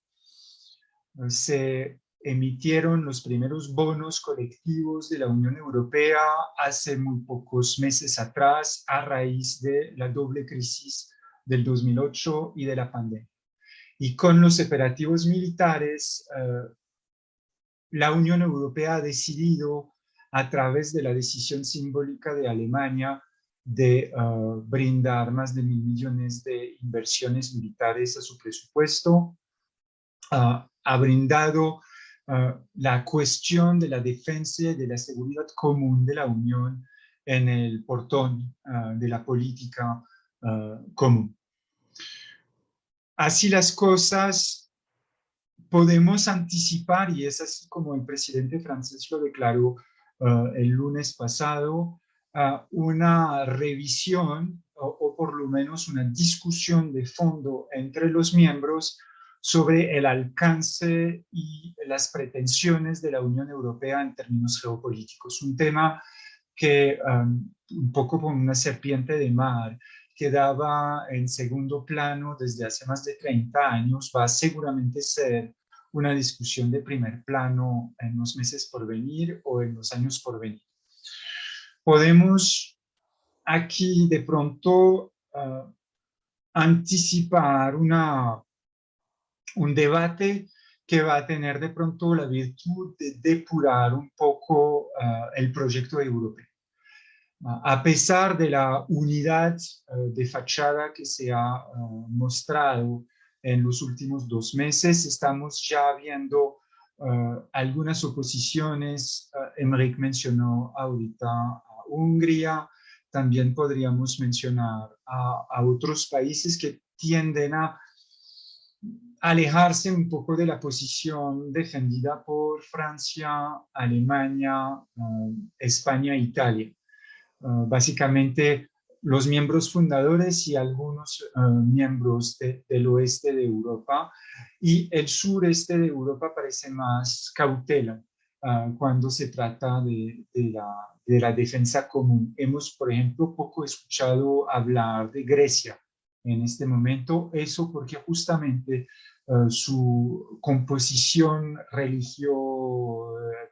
Se emitieron los primeros bonos colectivos de la Unión Europea hace muy pocos meses atrás a raíz de la doble crisis del 2008 y de la pandemia. Y con los operativos militares, la Unión Europea ha decidido, a través de la decisión simbólica de Alemania de brindar más de 1.000 millones de inversiones militares a su presupuesto, ha brindado la cuestión de la defensa y de la seguridad común de la Unión en el portón de la política común. Así las cosas, podemos anticipar, y es así como el presidente francés lo declaró el lunes pasado, una revisión o por lo menos una discusión de fondo entre los miembros sobre el alcance y las pretensiones de la Unión Europea en términos geopolíticos. Un tema que un poco como una serpiente de mar quedaba en segundo plano desde hace más de 30 años, va a seguramente ser una discusión de primer plano en los meses por venir o en los años por venir. Podemos aquí de pronto anticipar un debate que va a tener de pronto la virtud de depurar un poco el proyecto europeo. A pesar de la unidad de fachada que se ha mostrado en los últimos 2 meses, estamos ya viendo algunas oposiciones. Enric mencionó ahorita a Hungría, también podríamos mencionar a otros países que tienden a alejarse un poco de la posición defendida por Francia, Alemania, España e Italia. Básicamente los miembros fundadores y algunos miembros del oeste de Europa, y el sureste de Europa parece más cautela cuando se trata de la defensa común. Hemos, por ejemplo, poco escuchado hablar de Grecia en este momento, eso porque justamente su composición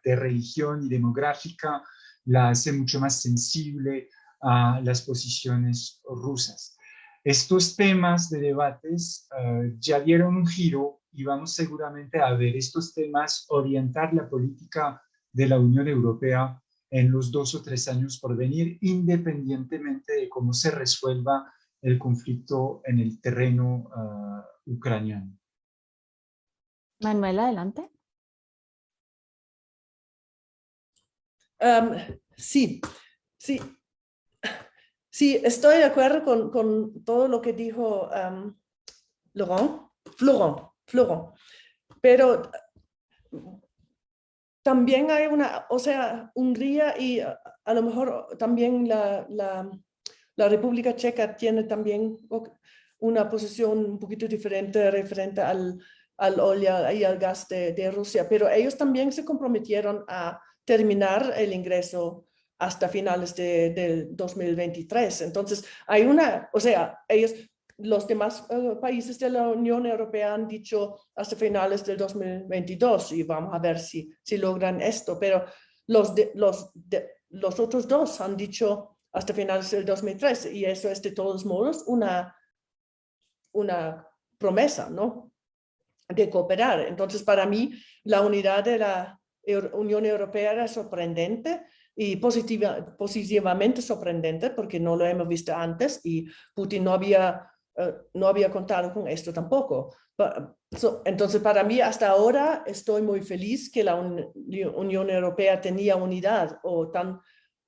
de religión y demográfica la hace mucho más sensible a las posiciones rusas. Estos temas de debates ya dieron un giro y vamos seguramente a ver estos temas orientar la política de la Unión Europea en los 2 o 3 años por venir, independientemente de cómo se resuelva el conflicto en el terreno ucraniano.
Manuel, adelante.
Sí, estoy de acuerdo con todo lo que dijo Florent, pero también hay Hungría y a lo mejor también la República Checa tiene también una posición un poquito diferente referente al óleo y al gas de Rusia, pero ellos también se comprometieron a terminar el ingreso hasta finales del 2023. Entonces, los demás países de la Unión Europea han dicho hasta finales del 2022 y vamos a ver si logran esto, pero los otros 2 han dicho hasta finales del 2003 y eso es de todos modos una promesa, ¿no?, de cooperar. Entonces, para mí, la unidad de la Unión Europea era sorprendente y positivamente sorprendente porque no lo hemos visto antes y Putin no había contado con esto tampoco. Entonces, para mí, hasta ahora estoy muy feliz que la Unión Europea tenía unidad o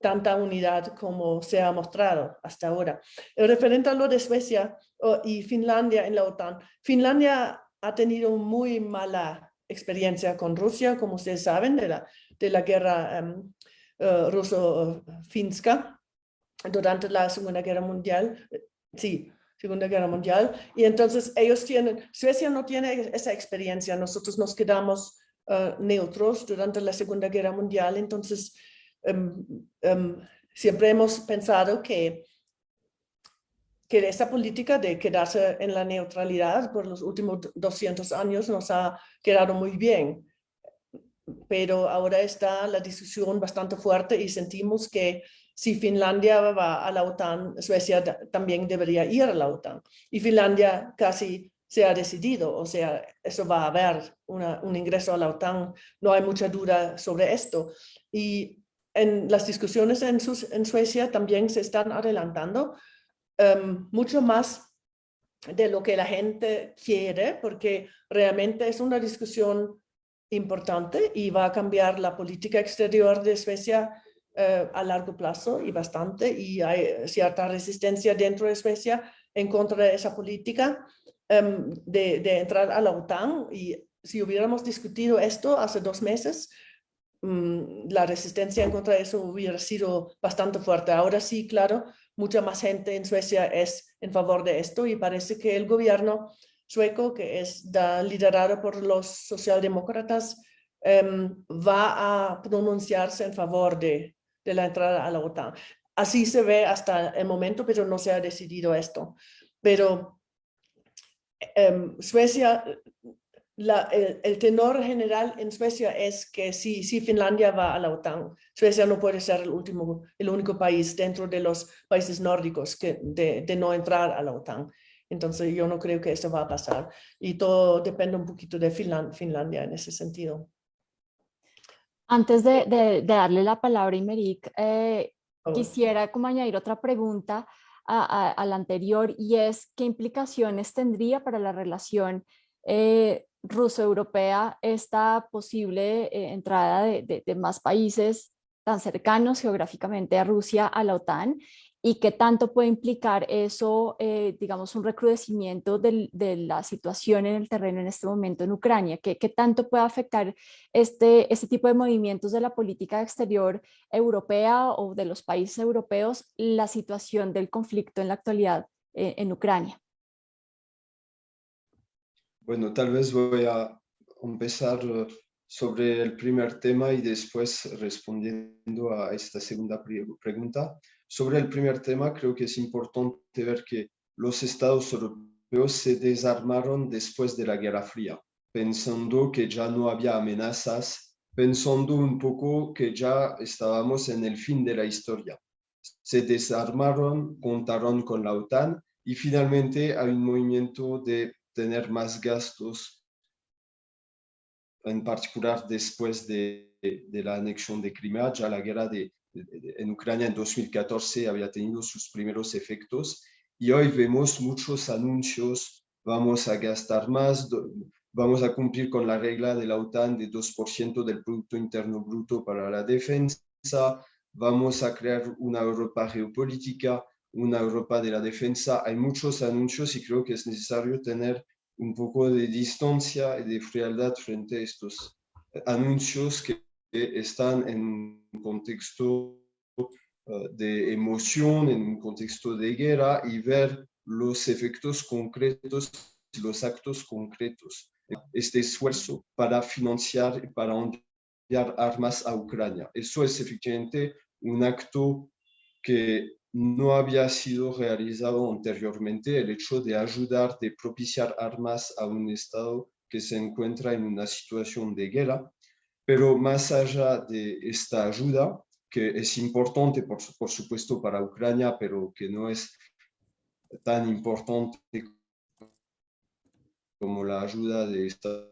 tanta unidad como se ha mostrado hasta ahora. Referente a lo de Suecia y Finlandia en la OTAN, Finlandia ha tenido muy mala experiencia con Rusia, como ustedes saben, de la guerra ruso-finska durante la Segunda Guerra Mundial. Segunda Guerra Mundial. Y entonces Suecia no tiene esa experiencia. Nosotros nos quedamos neutros durante la Segunda Guerra Mundial. Entonces, siempre hemos pensado que esa política de quedarse en la neutralidad por los últimos 200 años nos ha quedado muy bien. Pero ahora está la discusión bastante fuerte y sentimos que si Finlandia va a la OTAN, Suecia también debería ir a la OTAN. Y Finlandia casi se ha decidido, o sea, eso va a haber un ingreso a la OTAN, no hay mucha duda sobre esto. Y en las discusiones en Suecia también se están adelantando mucho más de lo que la gente quiere, porque realmente es una discusión importante y va a cambiar la política exterior de Suecia a largo plazo y bastante, y hay cierta resistencia dentro de Suecia en contra de esa política de entrar a la OTAN. Y si hubiéramos discutido esto hace 2 meses, la resistencia en contra de eso hubiera sido bastante fuerte. Ahora sí, claro, mucha más gente en Suecia es en favor de esto y parece que el gobierno sueco, que es liderado por los socialdemócratas, va a pronunciarse en favor de la entrada a la OTAN. Así se ve hasta el momento, pero no se ha decidido esto. Pero Suecia, el tenor general en Suecia es que si Finlandia va a la OTAN, Suecia no puede ser el único país dentro de los países nórdicos de no entrar a la OTAN. Entonces yo no creo que esto va a pasar. Y todo depende un poquito de Finlandia en ese sentido.
Antes de darle la palabra a Imeric,
Oh.
quisiera como añadir otra pregunta a la anterior, y es ¿qué implicaciones tendría para la relación ruso-europea esta posible entrada de más países tan cercanos geográficamente a Rusia a la OTAN? ¿Y qué tanto puede implicar eso, digamos, un recrudecimiento de la situación en el terreno en este momento en Ucrania? ¿Qué tanto puede afectar este tipo de movimientos de la política exterior europea o de los países europeos la situación del conflicto en la actualidad en Ucrania?
Bueno, tal vez voy a empezar sobre el primer tema y después respondiendo a esta segunda pregunta. Sobre el primer tema, creo que es importante ver que los estados europeos se desarmaron después de la Guerra Fría, pensando que ya no había amenazas, pensando un poco que ya estábamos en el fin de la historia. Se desarmaron, contaron con la OTAN y finalmente hay un movimiento de tener más gastos, en particular después de la anexión de Crimea. Ya la guerra en Ucrania en 2014 había tenido sus primeros efectos y hoy vemos muchos anuncios: vamos a gastar más, vamos a cumplir con la regla de la OTAN de 2% del Producto Interno Bruto para la defensa, vamos a crear una Europa geopolítica, una Europa de la defensa. Hay muchos anuncios y creo que es necesario tener un poco de distancia y de frialdad frente a estos anuncios que están en un contexto de emoción, en un contexto de guerra, y ver los efectos concretos, los actos concretos. Este esfuerzo para financiar y para enviar armas a Ucrania. Eso es efectivamente un acto que no había sido realizado anteriormente, el hecho de ayudar, de propiciar armas a un Estado que se encuentra en una situación de guerra. Pero más allá de esta ayuda, que es importante, por supuesto, para Ucrania, pero que no es tan importante como la ayuda de Estados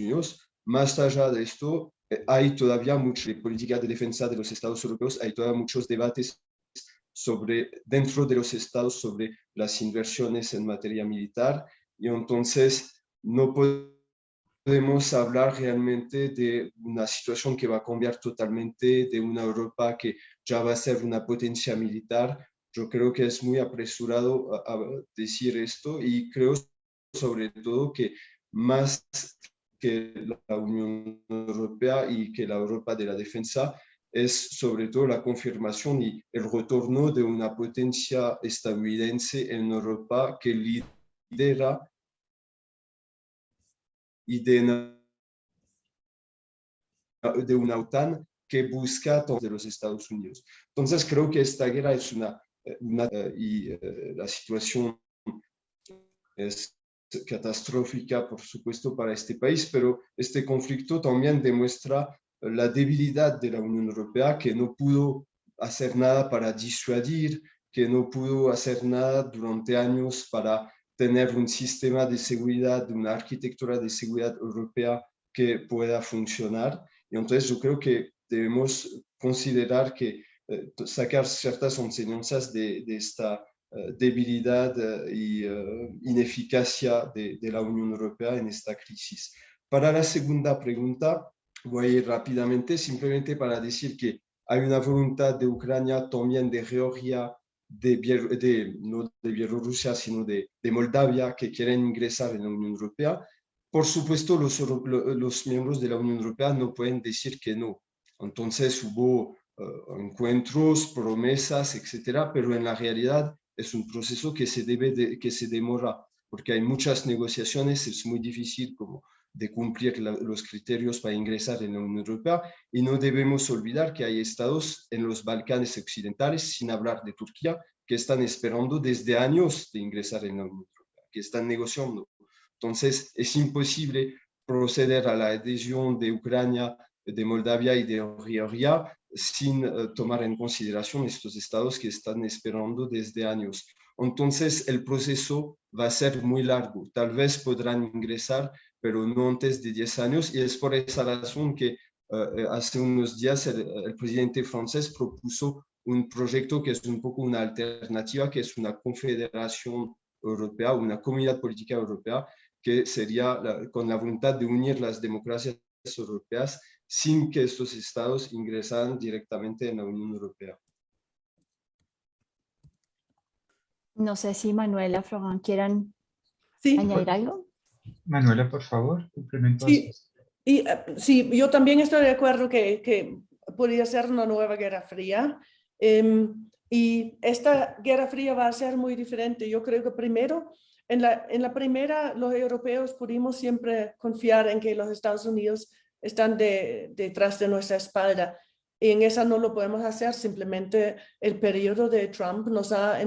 Unidos, más allá de esto, hay todavía mucha política de defensa de los Estados europeos, hay todavía muchos debates dentro de los estados sobre las inversiones en materia militar, y entonces no podemos hablar realmente de una situación que va a cambiar totalmente, de una Europa que ya va a ser una potencia militar. Yo creo que es muy apresurado a decir esto, y creo sobre todo que más que la Unión Europea y que la Europa de la defensa es sobre todo la confirmación y el retorno de una potencia estadounidense en Europa que lidera y de una OTAN que busca de los Estados Unidos. Entonces creo que esta guerra es la situación es catastrófica, por supuesto, para este país, pero este conflicto también demuestra la debilidad de la Unión Europea, que no pudo hacer nada para disuadir, que no pudo hacer nada durante años para tener un sistema de seguridad, una arquitectura de seguridad europea que pueda funcionar. Y entonces yo creo que debemos considerar que sacar ciertas enseñanzas de esta debilidad y ineficacia de la Unión Europea en esta crisis. Para la segunda pregunta, voy a ir rápidamente, simplemente para decir que hay una voluntad de Ucrania, también de Georgia, no de Bielorrusia, sino de Moldavia, que quieren ingresar en la Unión Europea. Por supuesto, los miembros de la Unión Europea no pueden decir que no. Entonces hubo encuentros, promesas, etcétera, pero en la realidad es un proceso que se demora porque hay muchas negociaciones, es muy difícil como de cumplir los criterios para ingresar en la Unión Europea, y no debemos olvidar que hay estados en los Balcanes occidentales, sin hablar de Turquía, que están esperando desde años de ingresar en la Unión Europea, que están negociando. Entonces, es imposible proceder a la adhesión de Ucrania, de Moldavia y de Georgia sin tomar en consideración estos estados que están esperando desde años. Entonces, el proceso va a ser muy largo. Tal vez podrán ingresar, pero no antes de 10 años, y es por esa razón que hace unos días el presidente francés propuso un proyecto que es un poco una alternativa, que es una confederación europea, una comunidad política europea, que sería con la voluntad de unir las democracias europeas sin que estos estados ingresaran directamente en la Unión Europea.
No sé si Manuela, Florent quieran
Sí,
añadir algo.
Manuela, por favor, complemento.
sí, y, sí, yo también estoy de acuerdo que podría ser una nueva guerra fría. Y esta guerra fría va a ser muy diferente. Yo creo que primero, en la primera, los europeos pudimos siempre confiar en que los Estados Unidos están detrás de nuestra espalda. Y en esa no lo podemos hacer. Simplemente el periodo de Trump nos ha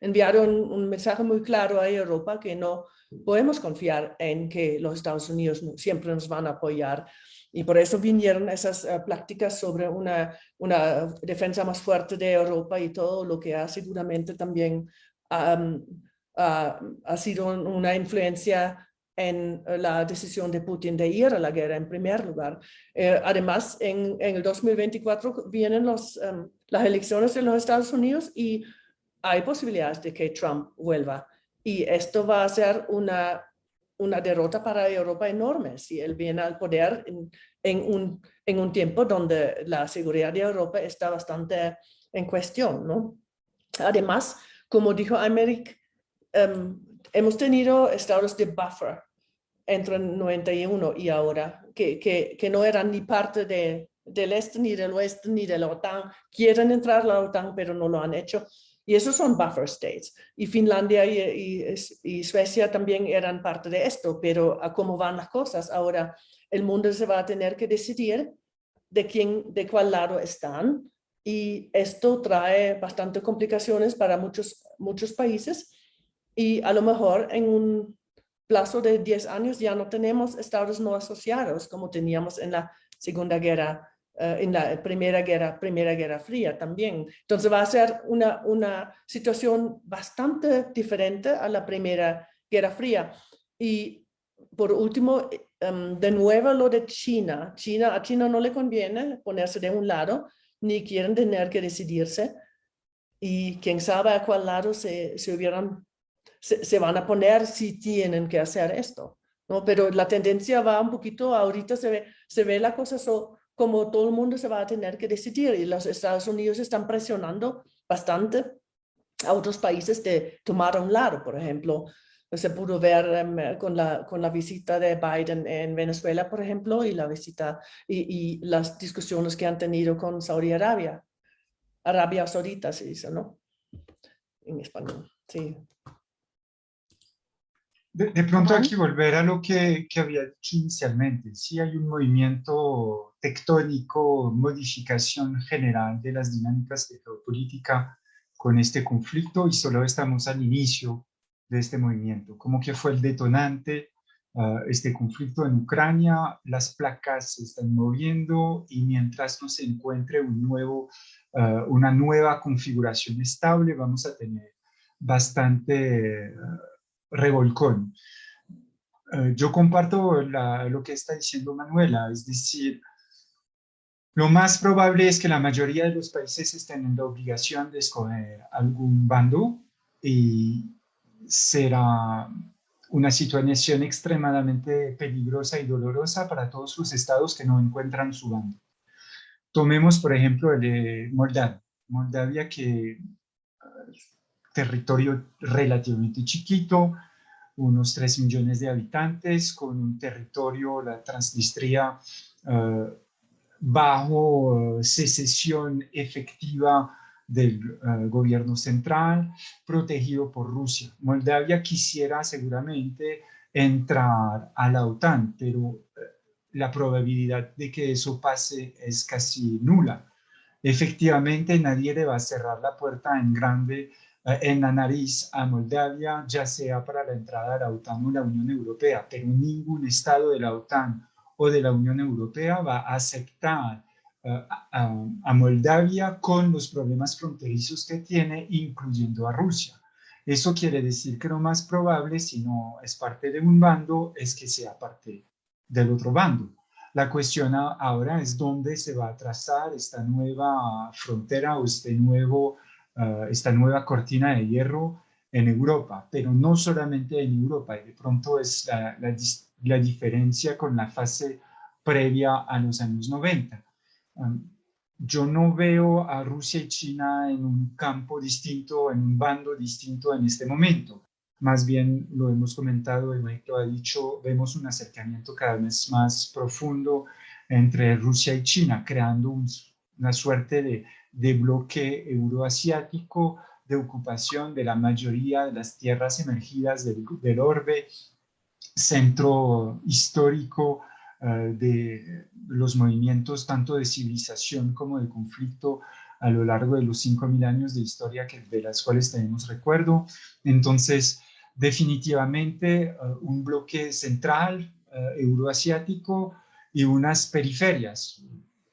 enviado un mensaje muy claro a Europa que no podemos confiar en que los Estados Unidos siempre nos van a apoyar. Y por eso vinieron esas pláticas sobre una defensa más fuerte de Europa y todo lo que ha seguramente también ha sido una influencia en la decisión de Putin de ir a la guerra en primer lugar. Además, en el 2024 vienen las elecciones en los Estados Unidos y hay posibilidades de que Trump vuelva. Y esto va a ser una derrota para Europa enorme si él viene al poder en un tiempo donde la seguridad de Europa está bastante en cuestión, ¿no? Además, como dijo Aymeric, hemos tenido estados de buffer entre el 91 y ahora, que no eran ni parte del este, ni del oeste, ni de la OTAN. Quieren entrar a la OTAN, pero no lo han hecho. Y esos son buffer states. Y Finlandia y Suecia también eran parte de esto, pero a cómo van las cosas, ahora el mundo se va a tener que decidir de cuál lado están. Y esto trae bastante complicaciones para muchos países. Y a lo mejor en un plazo de 10 años ya no tenemos estados no asociados como teníamos en la Segunda Guerra, en la Primera Guerra Fría también. Entonces va a ser una situación bastante diferente a la Primera Guerra Fría. Y por último, de nuevo lo de China. A China no le conviene ponerse de un lado, ni quieren tener que decidirse. Y quién sabe a cuál lado se van a poner si tienen que hacer esto, ¿no? Pero la tendencia va un poquito, ahorita se ve la cosa como todo el mundo se va a tener que decidir y los Estados Unidos están presionando bastante a otros países de tomar un lado. Por ejemplo, se pudo ver con la visita de Biden en Venezuela, por ejemplo, y la visita y las discusiones que han tenido con Saudi Arabia. Arabia Saudita se dice, ¿no? En español, sí.
De pronto hay que volver a lo que había dicho inicialmente. Sí hay un movimiento tectónico, modificación general de las dinámicas de geopolítica con este conflicto y solo estamos al inicio de este movimiento. Como que fue el detonante este conflicto en Ucrania, las placas se están moviendo y mientras no se encuentre una nueva configuración estable, vamos a tener bastante revolcón. Yo comparto lo que está diciendo Manuela, es decir, lo más probable es que la mayoría de los países estén en la obligación de escoger algún bando y será una situación extremadamente peligrosa y dolorosa para todos los estados que no encuentran su bando. Tomemos, por ejemplo, el de Moldavia. Moldavia, que territorio relativamente chiquito, unos 3 millones de habitantes, con un territorio, la Transnistria, bajo secesión efectiva del gobierno central, protegido por Rusia. Moldavia quisiera seguramente entrar a la OTAN, pero la probabilidad de que eso pase es casi nula. Efectivamente, nadie le va a cerrar la puerta en grande, en la nariz a Moldavia, ya sea para la entrada a la OTAN o la Unión Europea, pero ningún estado de la OTAN o de la Unión Europea va a aceptar a Moldavia con los problemas fronterizos que tiene, incluyendo a Rusia. Eso quiere decir que lo más probable, si no es parte de un bando, es que sea parte del otro bando. La cuestión ahora es dónde se va a trazar esta nueva frontera o esta nueva cortina de hierro en Europa, pero no solamente en Europa, y de pronto es la diferencia con la fase previa a los años 90. Yo no veo a Rusia y China en un campo distinto, en un bando distinto en este momento. Más bien, lo hemos comentado, y Mike lo ha dicho, vemos un acercamiento cada vez más profundo entre Rusia y China, creando una suerte de bloque euroasiático de ocupación de la mayoría de las tierras emergidas del orbe centro histórico de los movimientos tanto de civilización como de conflicto a lo largo de los 5.000 años de historia de las cuales tenemos recuerdo. Entonces, definitivamente un bloque central euroasiático y unas periferias.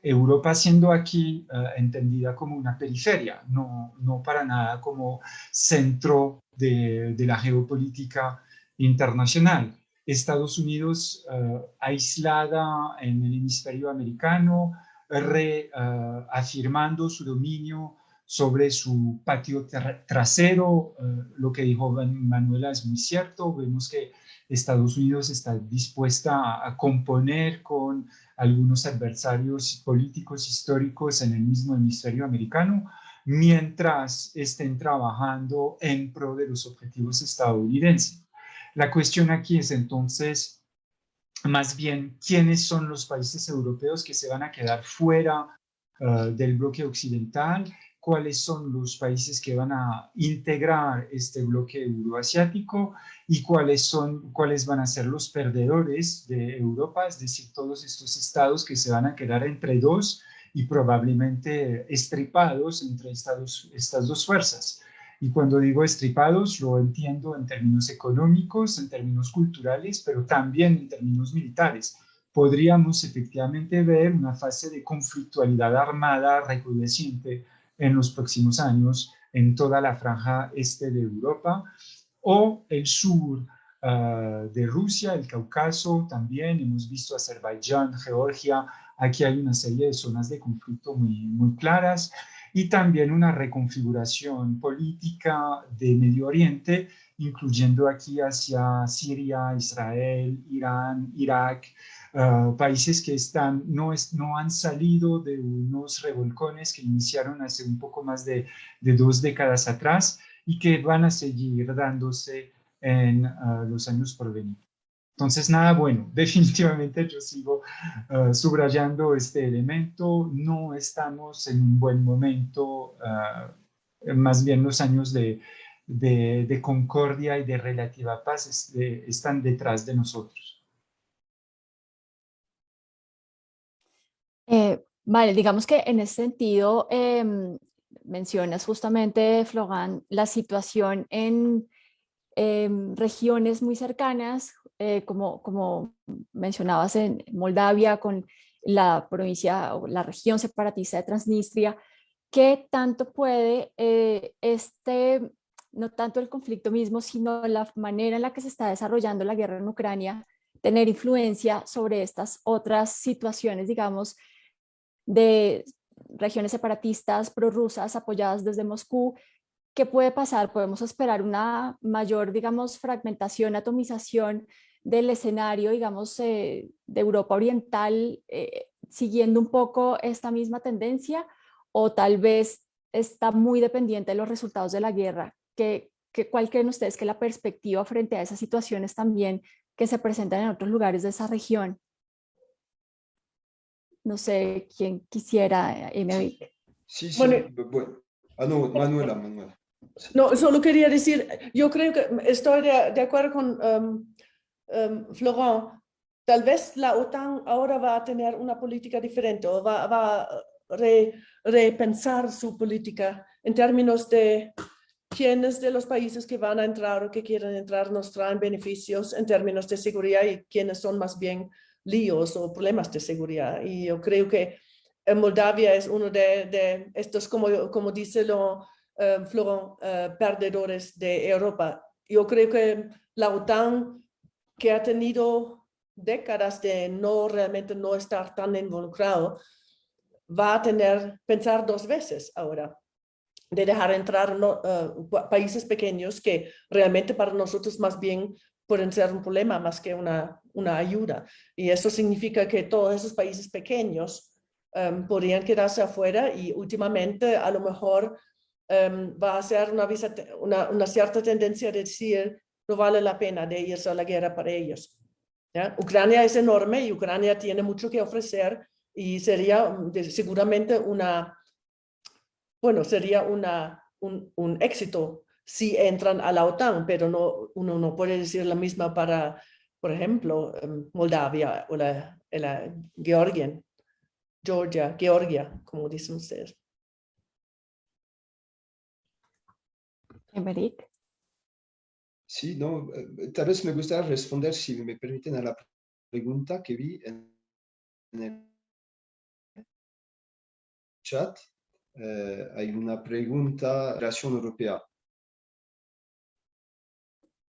Europa siendo aquí entendida como una periferia, no para nada como centro de la geopolítica internacional. Estados Unidos aislada en el hemisferio americano, afirmando su dominio sobre su patio trasero. Lo que dijo Manuela es muy cierto. Vemos que Estados Unidos está dispuesta a componer con algunos adversarios políticos históricos en el mismo hemisferio americano, mientras estén trabajando en pro de los objetivos estadounidenses. La cuestión aquí es entonces, más bien, ¿quiénes son los países europeos que se van a quedar fuera del bloque occidental? ¿Cuáles son los países que van a integrar este bloque euroasiático? ¿Y cuáles van a ser los perdedores de Europa? Es decir, todos estos estados que se van a quedar entre dos y probablemente estripados entre estas dos fuerzas. Y cuando digo estripados, lo entiendo en términos económicos, en términos culturales, pero también en términos militares. Podríamos efectivamente ver una fase de conflictualidad armada recrudeciente en los próximos años en toda la franja este de Europa o el sur de Rusia, el Cáucaso también. Hemos visto Azerbaiyán, Georgia. Aquí hay una serie de zonas de conflicto muy claras, y también una reconfiguración política de Medio Oriente, incluyendo aquí hacia Siria, Israel, Irán, Irak, países que no han salido de unos revolcones que iniciaron hace un poco más de 2 décadas atrás y que van a seguir dándose en los años por venir. Entonces, nada, bueno, definitivamente yo sigo subrayando este elemento. No estamos en un buen momento, más bien los años de concordia y de relativa paz están detrás de nosotros.
Vale, digamos que en ese sentido mencionas justamente, Florent, la situación en regiones muy cercanas, como mencionabas en Moldavia, con la provincia o la región separatista de Transnistria. ¿Qué tanto puede no tanto el conflicto mismo, sino la manera en la que se está desarrollando la guerra en Ucrania, tener influencia sobre estas otras situaciones, digamos, de regiones separatistas prorrusas apoyadas desde Moscú? ¿Qué puede pasar? ¿Podemos esperar una mayor, digamos, fragmentación, atomización del escenario, digamos, de Europa Oriental, siguiendo un poco esta misma tendencia? ¿O tal vez está muy dependiente de los resultados de la guerra? ¿Cuál creen ustedes que es la perspectiva frente a esas situaciones también que se presentan en otros lugares de esa región? No sé quién quisiera,
Sí,
Bueno,
bueno. Ah, no, Manuela. Sí.
No, solo quería decir, yo creo que estoy de acuerdo con Florent. Tal vez la OTAN ahora va a tener una política diferente o va a repensar su política en términos de quiénes de los países que van a entrar o que quieren entrar nos traen beneficios en términos de seguridad y quiénes son más bien líos o problemas de seguridad. Y yo creo que Moldavia es uno de estos, como dice Florent, perdedores de Europa. Yo creo que la OTAN, que ha tenido décadas de realmente no estar tan involucrado, va a pensar 2 veces ahora de dejar entrar países pequeños que realmente para nosotros más bien pueden ser un problema más que una ayuda. Y eso significa que todos esos países pequeños podrían quedarse afuera y últimamente a lo mejor va a ser una cierta tendencia de decir no vale la pena de irse a la guerra para ellos. ¿Ya? Ucrania es enorme y Ucrania tiene mucho que ofrecer y sería seguramente sería un éxito si entran a la OTAN, pero uno no puede decir la misma para, por ejemplo, Moldavia o la Georgia, como dicen ustedes.
Aymeric.
Sí, no, tal vez me gustaría responder, si me permiten, a la pregunta que vi en el chat. Hay una pregunta, relación europea.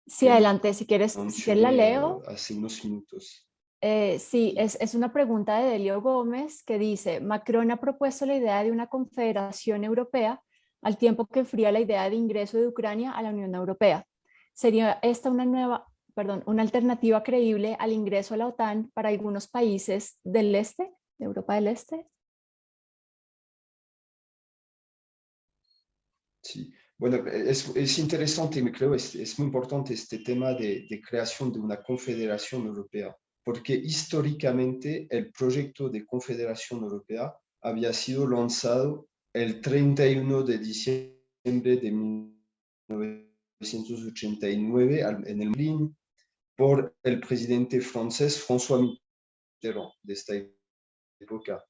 Sí, adelante, si quieres la leo.
Hace unos minutos.
Sí, es una pregunta de Delio Gómez que dice, Macron ha propuesto la idea de una confederación europea al tiempo que enfría la idea de ingreso de Ucrania a la Unión Europea. ¿Sería esta una alternativa creíble al ingreso a la OTAN para algunos países del este, de Europa del Este?
Sí, bueno, es interesante, me creo, es muy importante este tema de creación de una confederación europea, porque históricamente el proyecto de confederación europea había sido lanzado el 31 de diciembre de 1989 en el Berlín por el presidente francés François Mitterrand de esta época.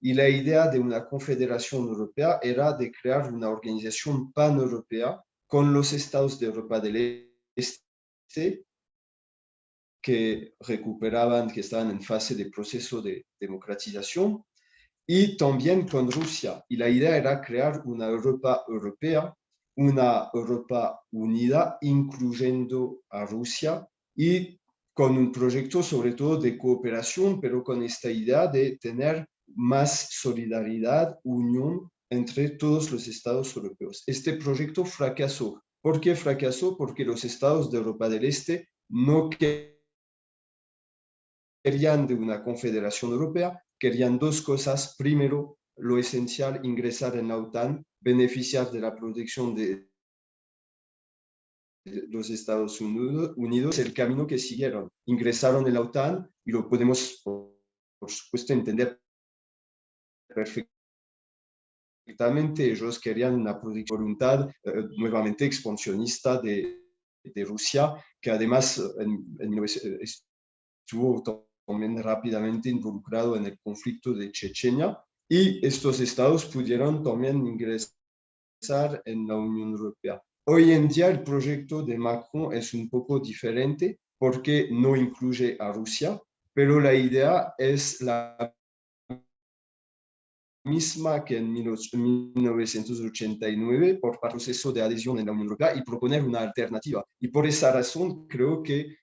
Y la idea de una confederación europea era de crear una organización paneuropea con los estados de Europa del Este que recuperaban, que estaban en fase de proceso de democratización, y también con Rusia. Y la idea era crear una Europa europea, una Europa unida, incluyendo a Rusia, y con un proyecto sobre todo de cooperación, pero con esta idea de tener más solidaridad, unión entre todos los estados europeos. Este proyecto fracasó. ¿Por qué fracasó? Porque los estados de Europa del Este no querían de una confederación europea, querían 2 cosas. Primero, lo esencial, ingresar en la OTAN, beneficiar de la protección de los Estados Unidos, el camino que siguieron. Ingresaron en la OTAN y lo podemos, por supuesto, entender perfectamente. Ellos querían una voluntad nuevamente expansionista de Rusia, que además estuvo también rápidamente involucrado en el conflicto de Chechenia, y estos estados pudieron también ingresar en la Unión Europea. Hoy en día el proyecto de Macron es un poco diferente porque no incluye a Rusia, pero la idea es la misma que en 1989 por proceso de adhesión en la Unión Europea, y proponer una alternativa. Y por esa razón creo que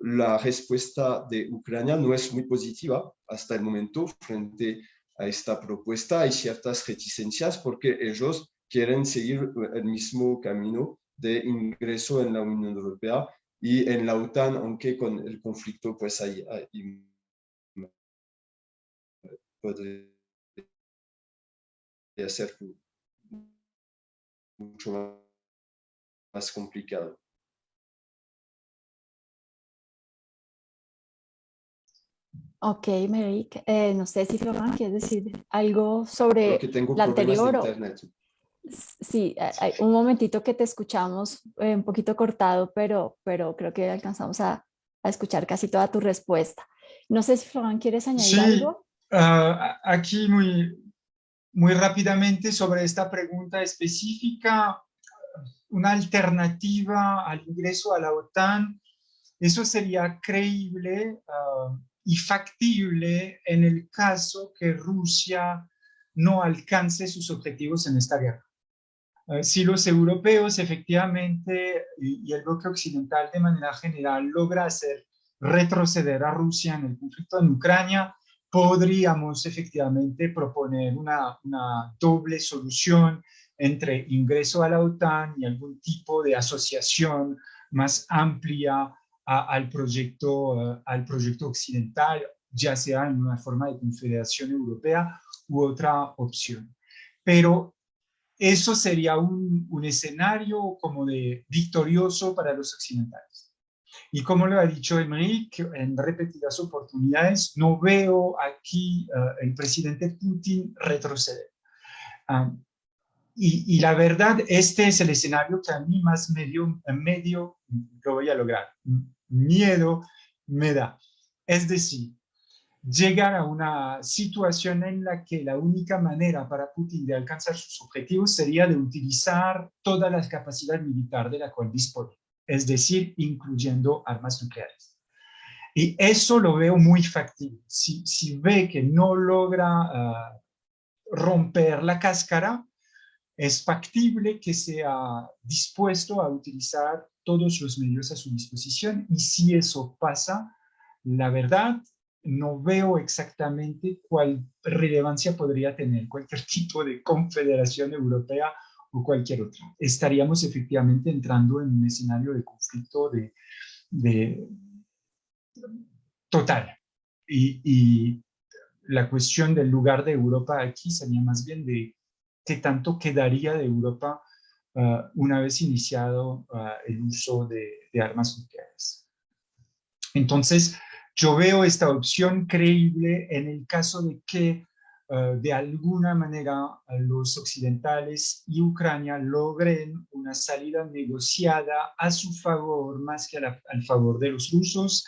la respuesta de Ucrania no es muy positiva hasta el momento frente a esta propuesta. Hay ciertas reticencias porque ellos quieren seguir el mismo camino de ingreso en la Unión Europea y en la OTAN, aunque con el conflicto pues hay podría ser mucho más complicado.
Ok, Aymeric, no sé si Florent quieres decir algo sobre
Porque tengo
la
problemas de
anterior.
internet.
Sí, hay un momentito que te escuchamos un poquito cortado, pero creo que alcanzamos a escuchar casi toda tu respuesta. No sé si Florian quieres añadir
Sí,
algo.
aquí muy rápidamente sobre esta pregunta específica, una alternativa al ingreso a la OTAN, eso sería creíble y factible en el caso que Rusia no alcance sus objetivos en esta guerra. Si los europeos efectivamente y el bloque occidental de manera general logra hacer retroceder a Rusia en el conflicto en Ucrania, podríamos efectivamente proponer una doble solución entre ingreso a la OTAN y algún tipo de asociación más amplia al proyecto occidental, ya sea en una forma de confederación europea u otra opción. Pero eso sería un escenario como de victorioso para los occidentales. Y como lo ha dicho Enrique en repetidas oportunidades, no veo aquí el presidente Putin retroceder. Y la verdad, este es el escenario que a mí más medio lo voy a lograr. Miedo me da. Es decir, llegar a una situación en la que la única manera para Putin de alcanzar sus objetivos sería de utilizar toda la capacidad militar de la cual dispone, es decir, incluyendo armas nucleares. Y eso lo veo muy factible. Si ve que no logra romper la cáscara, es factible que sea dispuesto a utilizar todos los medios a su disposición. Y si eso pasa, la verdad, no veo exactamente cuál relevancia podría tener cualquier tipo de confederación europea o cualquier otra. Estaríamos efectivamente entrando en un escenario de conflicto de total. Y la cuestión del lugar de Europa aquí sería más bien de qué tanto quedaría de Europa una vez iniciado el uso de armas nucleares. Entonces, yo veo esta opción creíble en el caso de que de alguna manera los occidentales y Ucrania logren una salida negociada a su favor más que al favor de los rusos,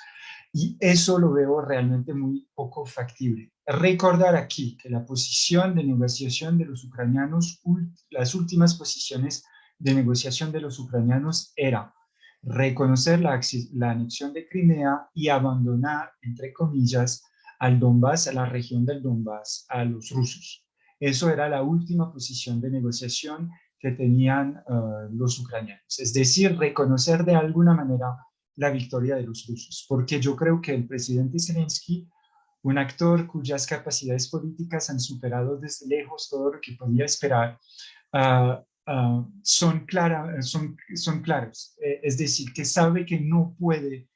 y eso lo veo realmente muy poco factible. Recordar aquí que la posición de negociación de los ucranianos, las últimas posiciones de negociación de los ucranianos era reconocer la anexión de Crimea y abandonar, entre comillas, al Donbass, a la región del Donbass, a los rusos. Eso era la última posición de negociación que tenían los ucranianos. Es decir, reconocer de alguna manera la victoria de los rusos, porque yo creo que el presidente Zelensky, un actor cuyas capacidades políticas han superado desde lejos todo lo que podía esperar, son claros. Es decir, que sabe que no puede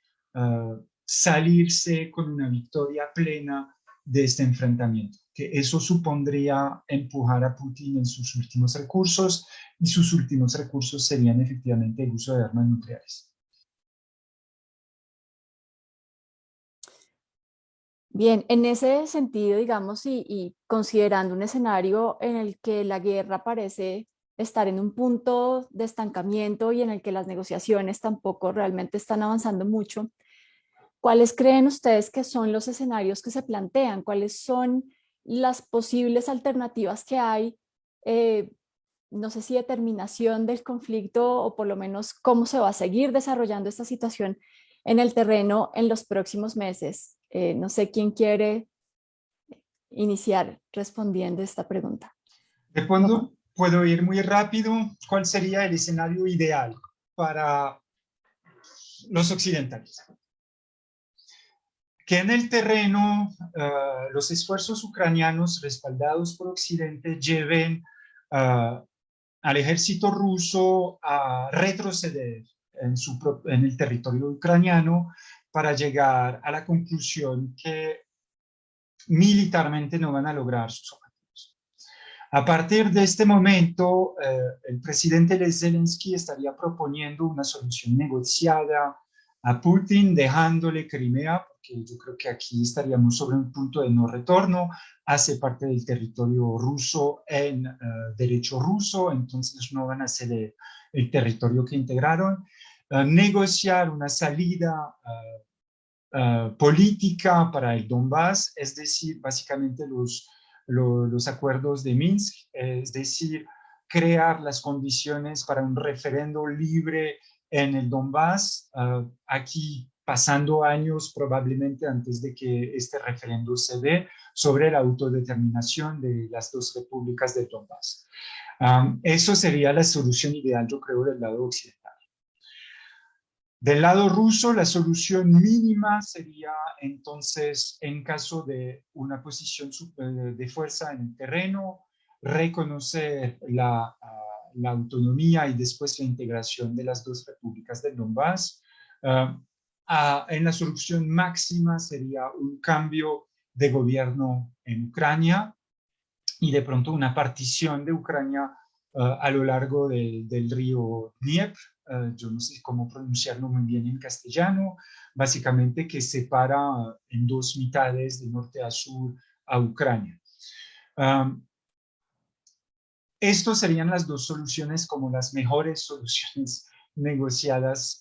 salirse con una victoria plena de este enfrentamiento, que eso supondría empujar a Putin en sus últimos recursos, y sus últimos recursos serían efectivamente el uso de armas nucleares.
Bien, en ese sentido, digamos, y considerando un escenario en el que la guerra parece estar en un punto de estancamiento y en el que las negociaciones tampoco realmente están avanzando mucho, ¿cuáles creen ustedes que son los escenarios que se plantean? ¿Cuáles son las posibles alternativas que hay? No sé si determinación del conflicto o por lo menos cómo se va a seguir desarrollando esta situación en el terreno en los próximos meses. No sé quién quiere iniciar respondiendo esta pregunta.
Puedo ir muy rápido. ¿Cuál sería el escenario ideal para los occidentales? Que en el terreno los esfuerzos ucranianos respaldados por Occidente lleven al ejército ruso a retroceder en el territorio ucraniano para llegar a la conclusión que militarmente no van a lograr sus objetivos. A partir de este momento, el presidente Zelensky estaría proponiendo una solución negociada a Putin, dejándole Crimea, porque yo creo que aquí estaríamos sobre un punto de no retorno, hace parte del territorio ruso en derecho ruso, entonces no van a ser el territorio que integraron, negociar una salida política para el Donbass, es decir, básicamente los acuerdos de Minsk, es decir, crear las condiciones para un referendo libre en el Donbass, aquí pasando años probablemente antes de que este referendo se dé sobre la autodeterminación de las dos repúblicas del Donbass. Eso sería la solución ideal, yo creo, del lado occidental. Del lado ruso, la solución mínima sería entonces, en caso de una posición de fuerza en el terreno, reconocer la autonomía y después la integración de las dos repúblicas del Donbass. En la solución máxima sería un cambio de gobierno en Ucrania y de pronto una partición de Ucrania a lo largo del río Dnieper. Yo no sé cómo pronunciarlo muy bien en castellano, básicamente que separa en dos mitades de norte a sur a Ucrania. Estos serían las dos soluciones como las mejores soluciones negociadas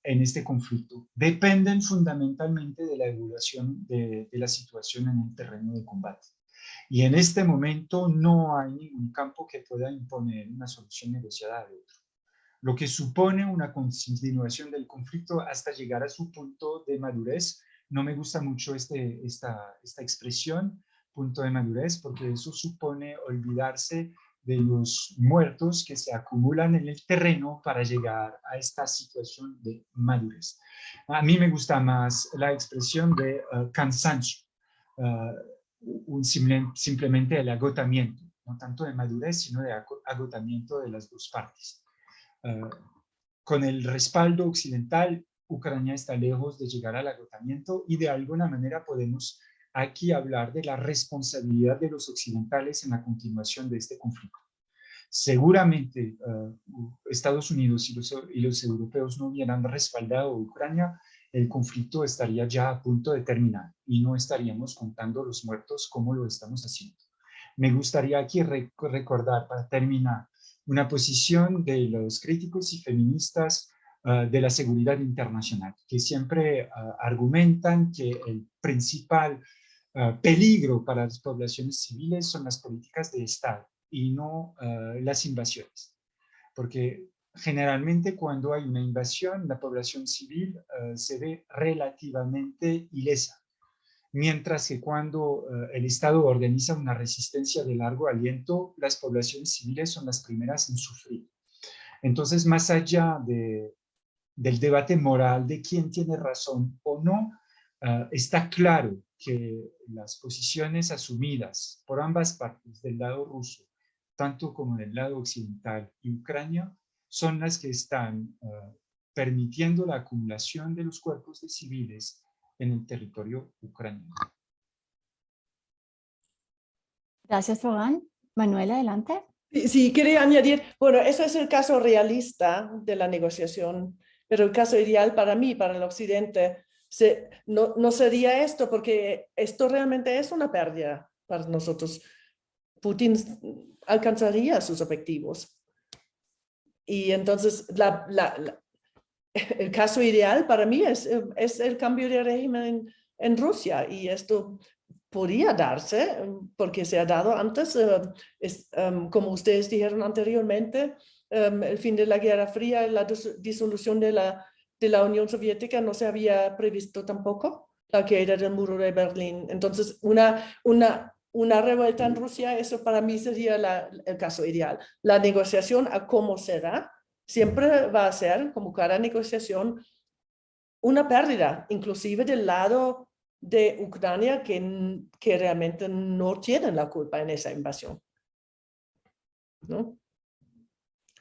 en este conflicto. Dependen fundamentalmente de la evolución de la situación en el terreno de combate. Y en este momento no hay ningún campo que pueda imponer una solución negociada de otro, lo que supone una continuación del conflicto hasta llegar a su punto de madurez. No me gusta mucho esta expresión, punto de madurez, porque eso supone olvidarse de los muertos que se acumulan en el terreno para llegar a esta situación de madurez. A mí me gusta más la expresión de cansancio, simplemente el agotamiento, no tanto de madurez, sino de agotamiento de las dos partes. Con el respaldo occidental, Ucrania está lejos de llegar al agotamiento y de alguna manera podemos aquí hablar de la responsabilidad de los occidentales en la continuación de este conflicto. Seguramente Estados Unidos y los europeos no hubieran respaldado a Ucrania, el conflicto estaría ya a punto de terminar y no estaríamos contando los muertos como lo estamos haciendo. Me gustaría aquí recordar, para terminar, una posición de los críticos y feministas de la seguridad internacional, que siempre argumentan que el principal peligro para las poblaciones civiles son las políticas de Estado y no las invasiones. Porque generalmente cuando hay una invasión, la población civil se ve relativamente ilesa, mientras que cuando el Estado organiza una resistencia de largo aliento, las poblaciones civiles son las primeras en sufrir. Entonces, más allá del debate moral de quién tiene razón o no, está claro que las posiciones asumidas por ambas partes, del lado ruso, tanto como del lado occidental y Ucrania, son las que están permitiendo la acumulación de los cuerpos de civiles en el territorio ucraniano.
Gracias, Rohan. Manuel, adelante.
Sí, quería añadir, bueno, eso es el caso realista de la negociación, pero el caso ideal para mí, para el occidente, no sería esto, porque esto realmente es una pérdida para nosotros. Putin alcanzaría sus objetivos. Y entonces el caso ideal para mí es el cambio de régimen en Rusia, y esto podría darse porque se ha dado antes, como ustedes dijeron anteriormente, el fin de la Guerra Fría, la disolución de la Unión Soviética no se había previsto tampoco, la caída del muro de Berlín. Entonces, una revuelta en Rusia, eso para mí sería el caso ideal. La negociación a cómo será, siempre va a ser, como cada negociación, una pérdida, inclusive del lado de Ucrania, que realmente no tienen la culpa en esa invasión, ¿no?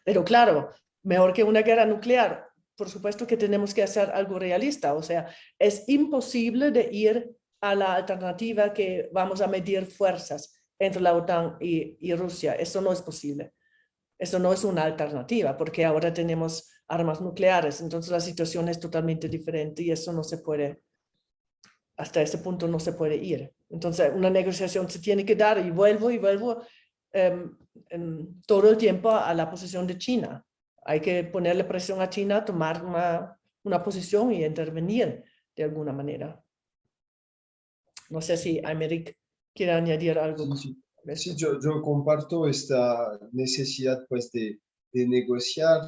Pero claro, mejor que una guerra nuclear. Por supuesto que tenemos que hacer algo realista, o sea, es imposible de ir a la alternativa que vamos a medir fuerzas entre la OTAN y Rusia. Eso no es posible. Eso no es una alternativa, porque ahora tenemos armas nucleares, entonces la situación es totalmente diferente y eso no se puede, hasta ese punto no se puede ir. Entonces una negociación se tiene que dar y vuelvo todo el tiempo a la posición de China. Hay que ponerle presión a China, tomar una posición y intervenir de alguna manera. No sé si Aymeric quiere añadir algo.
Sí, yo comparto esta necesidad pues de negociar,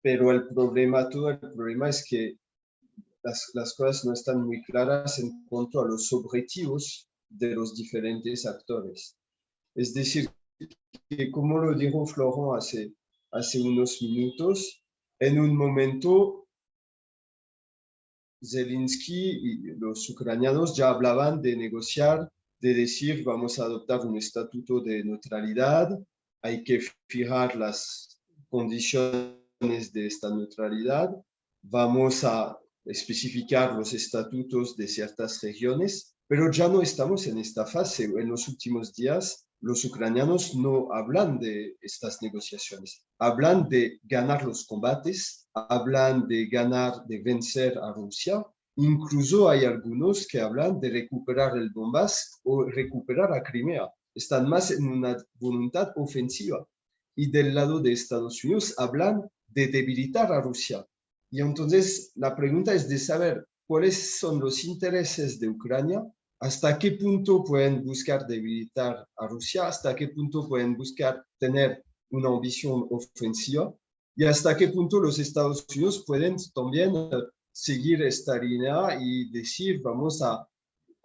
pero todo el problema es que las cosas no están muy claras en cuanto a los objetivos de los diferentes actores. Es decir, que como lo dijo Florent hace unos minutos, en un momento Zelensky y los ucranianos ya hablaban de negociar, de decir vamos a adoptar un estatuto de neutralidad, hay que fijar las condiciones de esta neutralidad, vamos a especificar los estatutos de ciertas regiones, pero ya no estamos en esta fase. En los últimos días los ucranianos no hablan de estas negociaciones, hablan de ganar los combates, hablan de vencer a Rusia. Incluso hay algunos que hablan de recuperar el Donbass o recuperar a Crimea. Están más en una voluntad ofensiva. Y del lado de Estados Unidos hablan de debilitar a Rusia. Y entonces la pregunta es de saber cuáles son los intereses de Ucrania, hasta qué punto pueden buscar debilitar a Rusia, hasta qué punto pueden buscar tener una ambición ofensiva y hasta qué punto los Estados Unidos pueden también seguir esta línea y decir vamos a,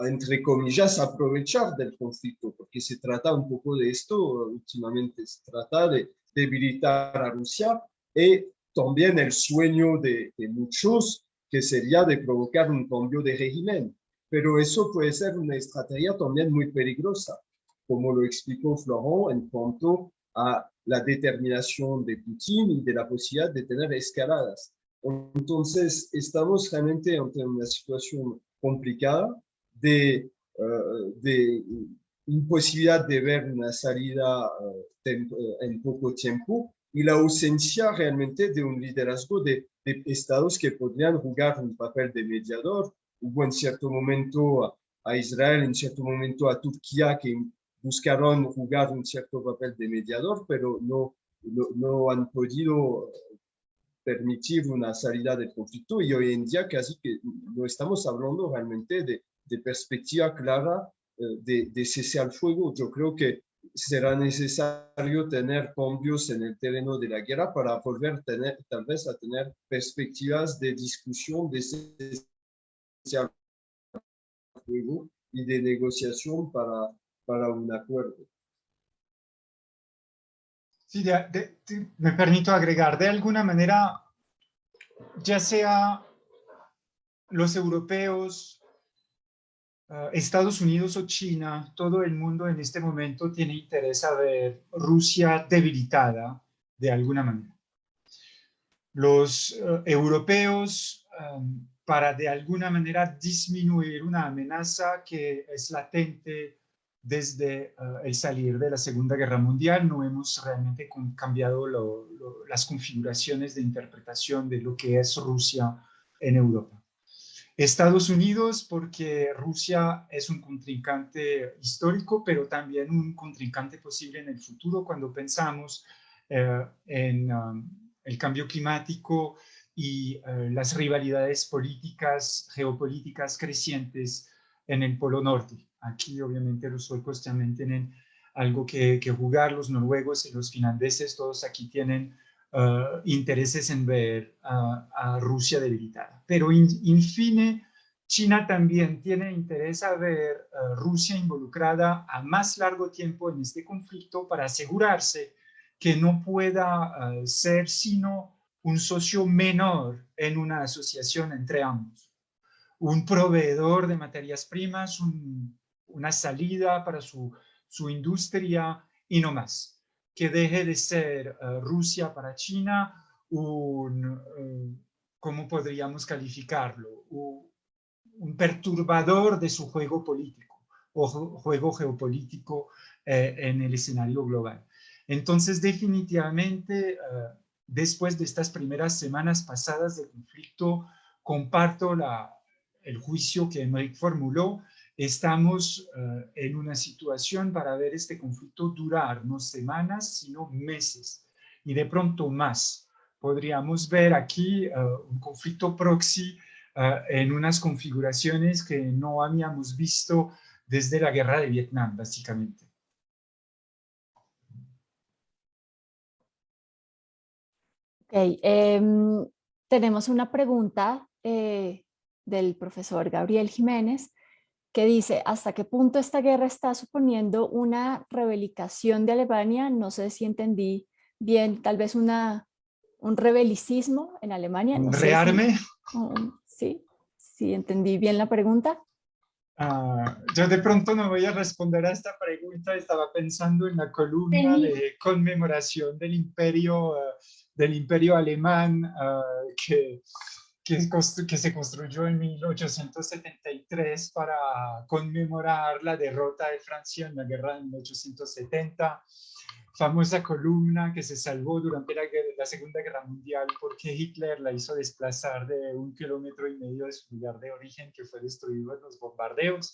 entre comillas, aprovechar del conflicto, porque se trata un poco de esto últimamente, se trata de debilitar a Rusia y también el sueño de muchos que sería de provocar un cambio de régimen. Pero eso puede ser una estrategia también muy peligrosa, como lo explicó Florent en cuanto a la determinación de Putin y de la posibilidad de tener escaladas. Entonces, estamos realmente ante una situación complicada de imposibilidad de ver una salida en poco tiempo y la ausencia realmente de un liderazgo de estados que podrían jugar un papel de mediador. Hubo en cierto momento a Israel, en cierto momento a Turquía, que buscaron jugar un cierto papel de mediador, pero no han podido permitir una salida del conflicto y hoy en día casi que no estamos hablando realmente de perspectiva clara de cese al fuego. Yo creo que será necesario tener cambios en el terreno de la guerra para volver tal vez a tener perspectivas de discusión de cese al fuego y de negociación para un acuerdo.
Sí, me permito agregar, de alguna manera, ya sea los europeos, Estados Unidos o China, todo el mundo en este momento tiene interés a ver Rusia debilitada de alguna manera. Los europeos, para de alguna manera disminuir una amenaza que es latente desde el salir de la Segunda Guerra Mundial, no hemos realmente cambiado las configuraciones de interpretación de lo que es Rusia en Europa. Estados Unidos, porque Rusia es un contrincante histórico, pero también un contrincante posible en el futuro cuando pensamos en el cambio climático y las rivalidades políticas, geopolíticas crecientes en el Polo Norte. Aquí obviamente los suecos también tienen algo que jugar, los noruegos y los finlandeses, todos aquí tienen intereses en ver a Rusia debilitada. Pero in fine, China también tiene interés a ver Rusia involucrada a más largo tiempo en este conflicto para asegurarse que no pueda ser sino un socio menor en una asociación entre ambos. Un proveedor de materias primas, una salida para su industria y no más. Que deje de ser Rusia para China ¿cómo podríamos calificarlo? Un perturbador de su juego político o juego geopolítico en el escenario global. Entonces, definitivamente, después de estas primeras semanas pasadas de conflicto, comparto el juicio que Enrique formuló. Estamos en una situación para ver este conflicto durar no semanas, sino meses, y de pronto más. Podríamos ver aquí un conflicto proxy en unas configuraciones que no habíamos visto desde la guerra de Vietnam, básicamente.
Ok, tenemos una pregunta del profesor Gabriel Jiménez que dice, ¿hasta qué punto esta guerra está suponiendo una rebelicación de Alemania? No sé si entendí bien, tal vez un rebelicismo en Alemania.
¿Un
no sé
rearme?
sí, entendí bien la pregunta.
Yo de pronto no voy a responder a esta pregunta. Estaba pensando en la columna de conmemoración del imperio alemán que se construyó en 1873 para conmemorar la derrota de Francia en la guerra de 1870. Famosa columna que se salvó durante la Segunda Guerra Mundial porque Hitler la hizo desplazar de 1,5 kilómetros de su lugar de origen, que fue destruido en los bombardeos,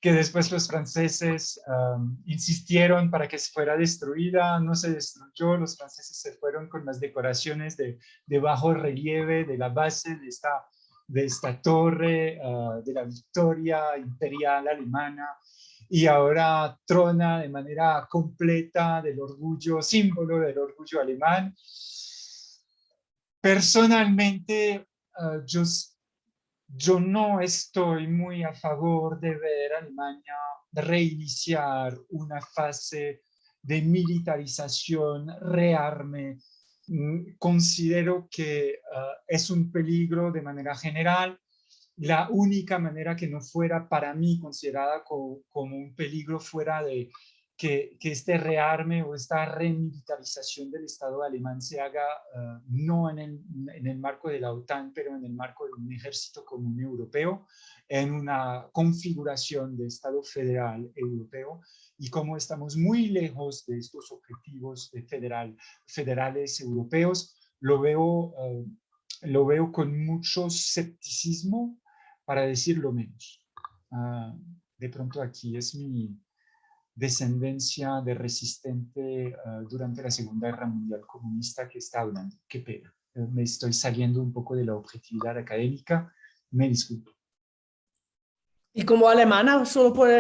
que después los franceses insistieron para que fuera destruida. No se destruyó, los franceses se fueron con las decoraciones de bajo relieve de la base de esta torre de la victoria imperial alemana, y ahora trona de manera completa del orgullo, símbolo del orgullo alemán. Personalmente, yo no estoy muy a favor de ver a Alemania reiniciar una fase de militarización, rearme. Considero que es un peligro de manera general. La única manera que no fuera para mí considerada como un peligro fuera de que este rearme o esta remilitarización del Estado alemán se haga no en el marco de la OTAN, pero en el marco de un ejército común europeo, en una configuración de Estado federal europeo. Y como estamos muy lejos de estos objetivos federales europeos, lo veo con mucho escepticismo, para decirlo menos. De pronto aquí es mi descendencia de resistente durante la Segunda Guerra Mundial comunista que está hablando. Qué pena. Me estoy saliendo un poco de la objetividad académica. Me disculpo.
Y como alemana solo puedo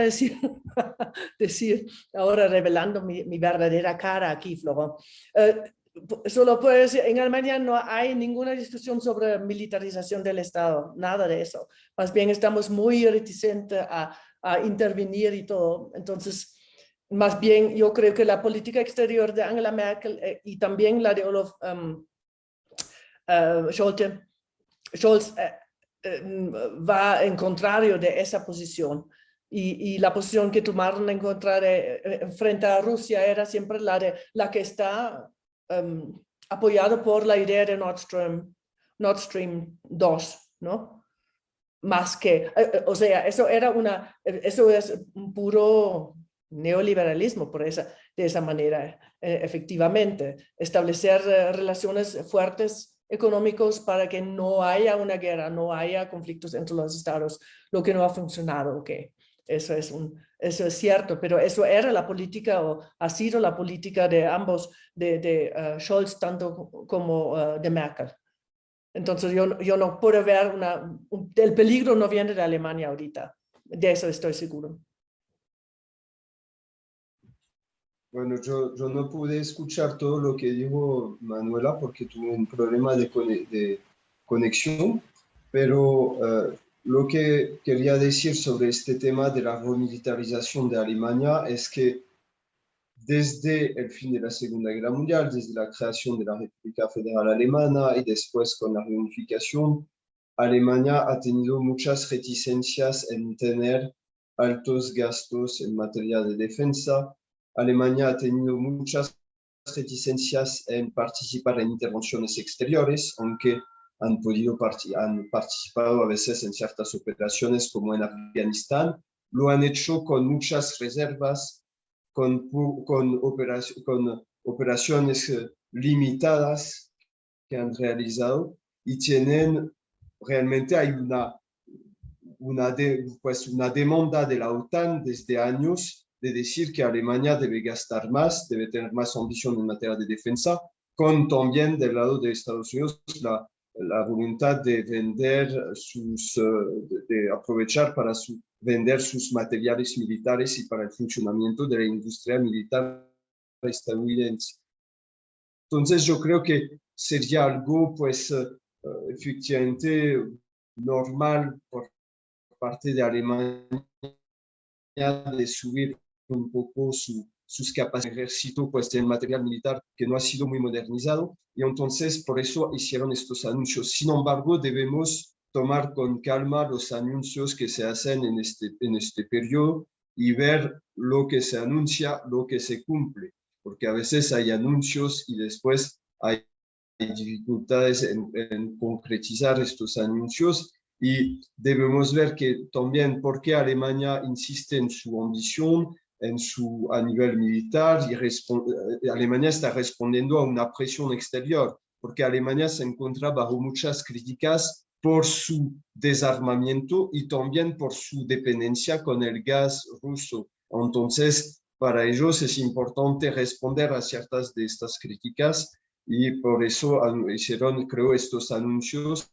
decir ahora revelando mi verdadera cara aquí, Florent, solo puedo decir, en Alemania no hay ninguna discusión sobre militarización del Estado, nada de eso. Más bien estamos muy reticentes a intervenir y todo. Entonces, más bien yo creo que la política exterior de Angela Merkel y también la de Olaf Scholz va en contrario de esa posición. Y la posición que tomaron en contra frente a Rusia era siempre la que está apoyada por la idea de Nord Stream 2, ¿no? Más que, o sea, eso es un puro neoliberalismo de esa manera, efectivamente. Establecer relaciones fuertes económicos para que no haya una guerra, no haya conflictos entre los estados, lo que no ha funcionado, ok. Eso es cierto, pero eso era la política o ha sido la política de ambos, de Scholz tanto como de Merkel. Entonces yo no puedo ver el peligro no viene de Alemania ahorita, de eso estoy seguro.
Bueno, yo no pude escuchar todo lo que dijo Manuela porque tuve un problema de conexión, pero lo que quería decir sobre este tema de la remilitarización de Alemania es que desde el fin de la Segunda Guerra Mundial, desde la creación de la República Federal Alemana y después con la reunificación, Alemania ha tenido muchas reticencias en tener altos gastos en materia de defensa. Alemania ha tenido muchas reticencias en participar en intervenciones exteriores, aunque han participado a veces en ciertas operaciones como en Afganistán. Lo han hecho con muchas reservas, con operaciones limitadas que han realizado y tienen, realmente hay una demanda de la OTAN desde años de decir que Alemania debe gastar más, debe tener más ambición en materia de defensa, con también del lado de Estados Unidos la voluntad de vender de aprovechar para vender sus materiales militares y para el funcionamiento de la industria militar estadounidense. Entonces yo creo que sería algo pues efectivamente normal por parte de Alemania de subir un poco sus capacidades de ejército, pues tienen material militar que no ha sido muy modernizado y entonces por eso hicieron estos anuncios. Sin embargo, debemos tomar con calma los anuncios que se hacen en este periodo y ver lo que se anuncia, lo que se cumple, porque a veces hay anuncios y después hay dificultades en concretizar estos anuncios. Y debemos ver que también por qué Alemania insiste en su ambición a nivel militar y Alemania está respondiendo a una presión exterior, porque Alemania se encuentra bajo muchas críticas por su desarmamiento y también por su dependencia con el gas ruso. Entonces, para ellos es importante responder a ciertas de estas críticas y por eso hicieron, creo, estos anuncios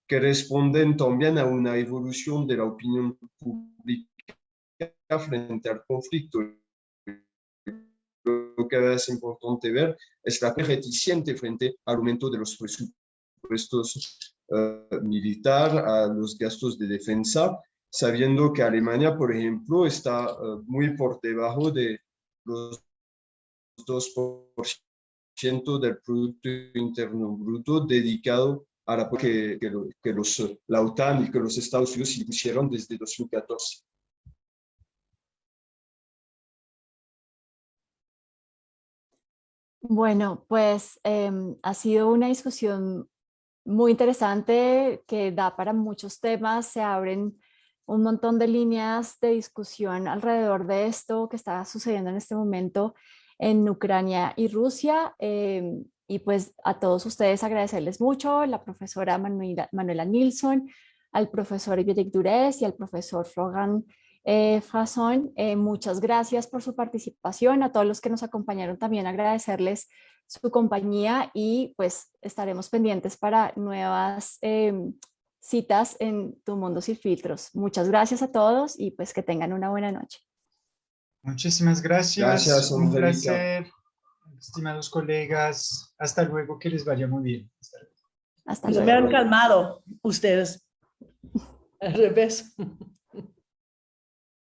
que responden también a una evolución de la opinión pública frente al conflicto. Lo que es importante ver es la reticente frente al aumento de los presupuestos militar, a los gastos de defensa, sabiendo que Alemania, por ejemplo, está muy por debajo de los 2% del Producto Interno Bruto dedicado a la OTAN y que los Estados Unidos impusieron desde 2014.
Bueno, pues ha sido una discusión muy interesante que da para muchos temas. Se abren un montón de líneas de discusión alrededor de esto que está sucediendo en este momento en Ucrania y Rusia. Y pues a todos ustedes agradecerles mucho, la profesora Manuela Nilsson, al profesor Yvitek Durés y al profesor Florian Frasson. Muchas gracias por su participación. A todos los que nos acompañaron también agradecerles su compañía y pues estaremos pendientes para nuevas citas en Tu Mundo Sin Filtros. Muchas gracias a todos y pues que tengan una buena noche.
Muchísimas gracias.
Gracias,
un
Angélica.
placer, estimados colegas. Hasta luego, que les vaya muy bien.
Hasta
Se
luego.
me han calmado ustedes. Al revés.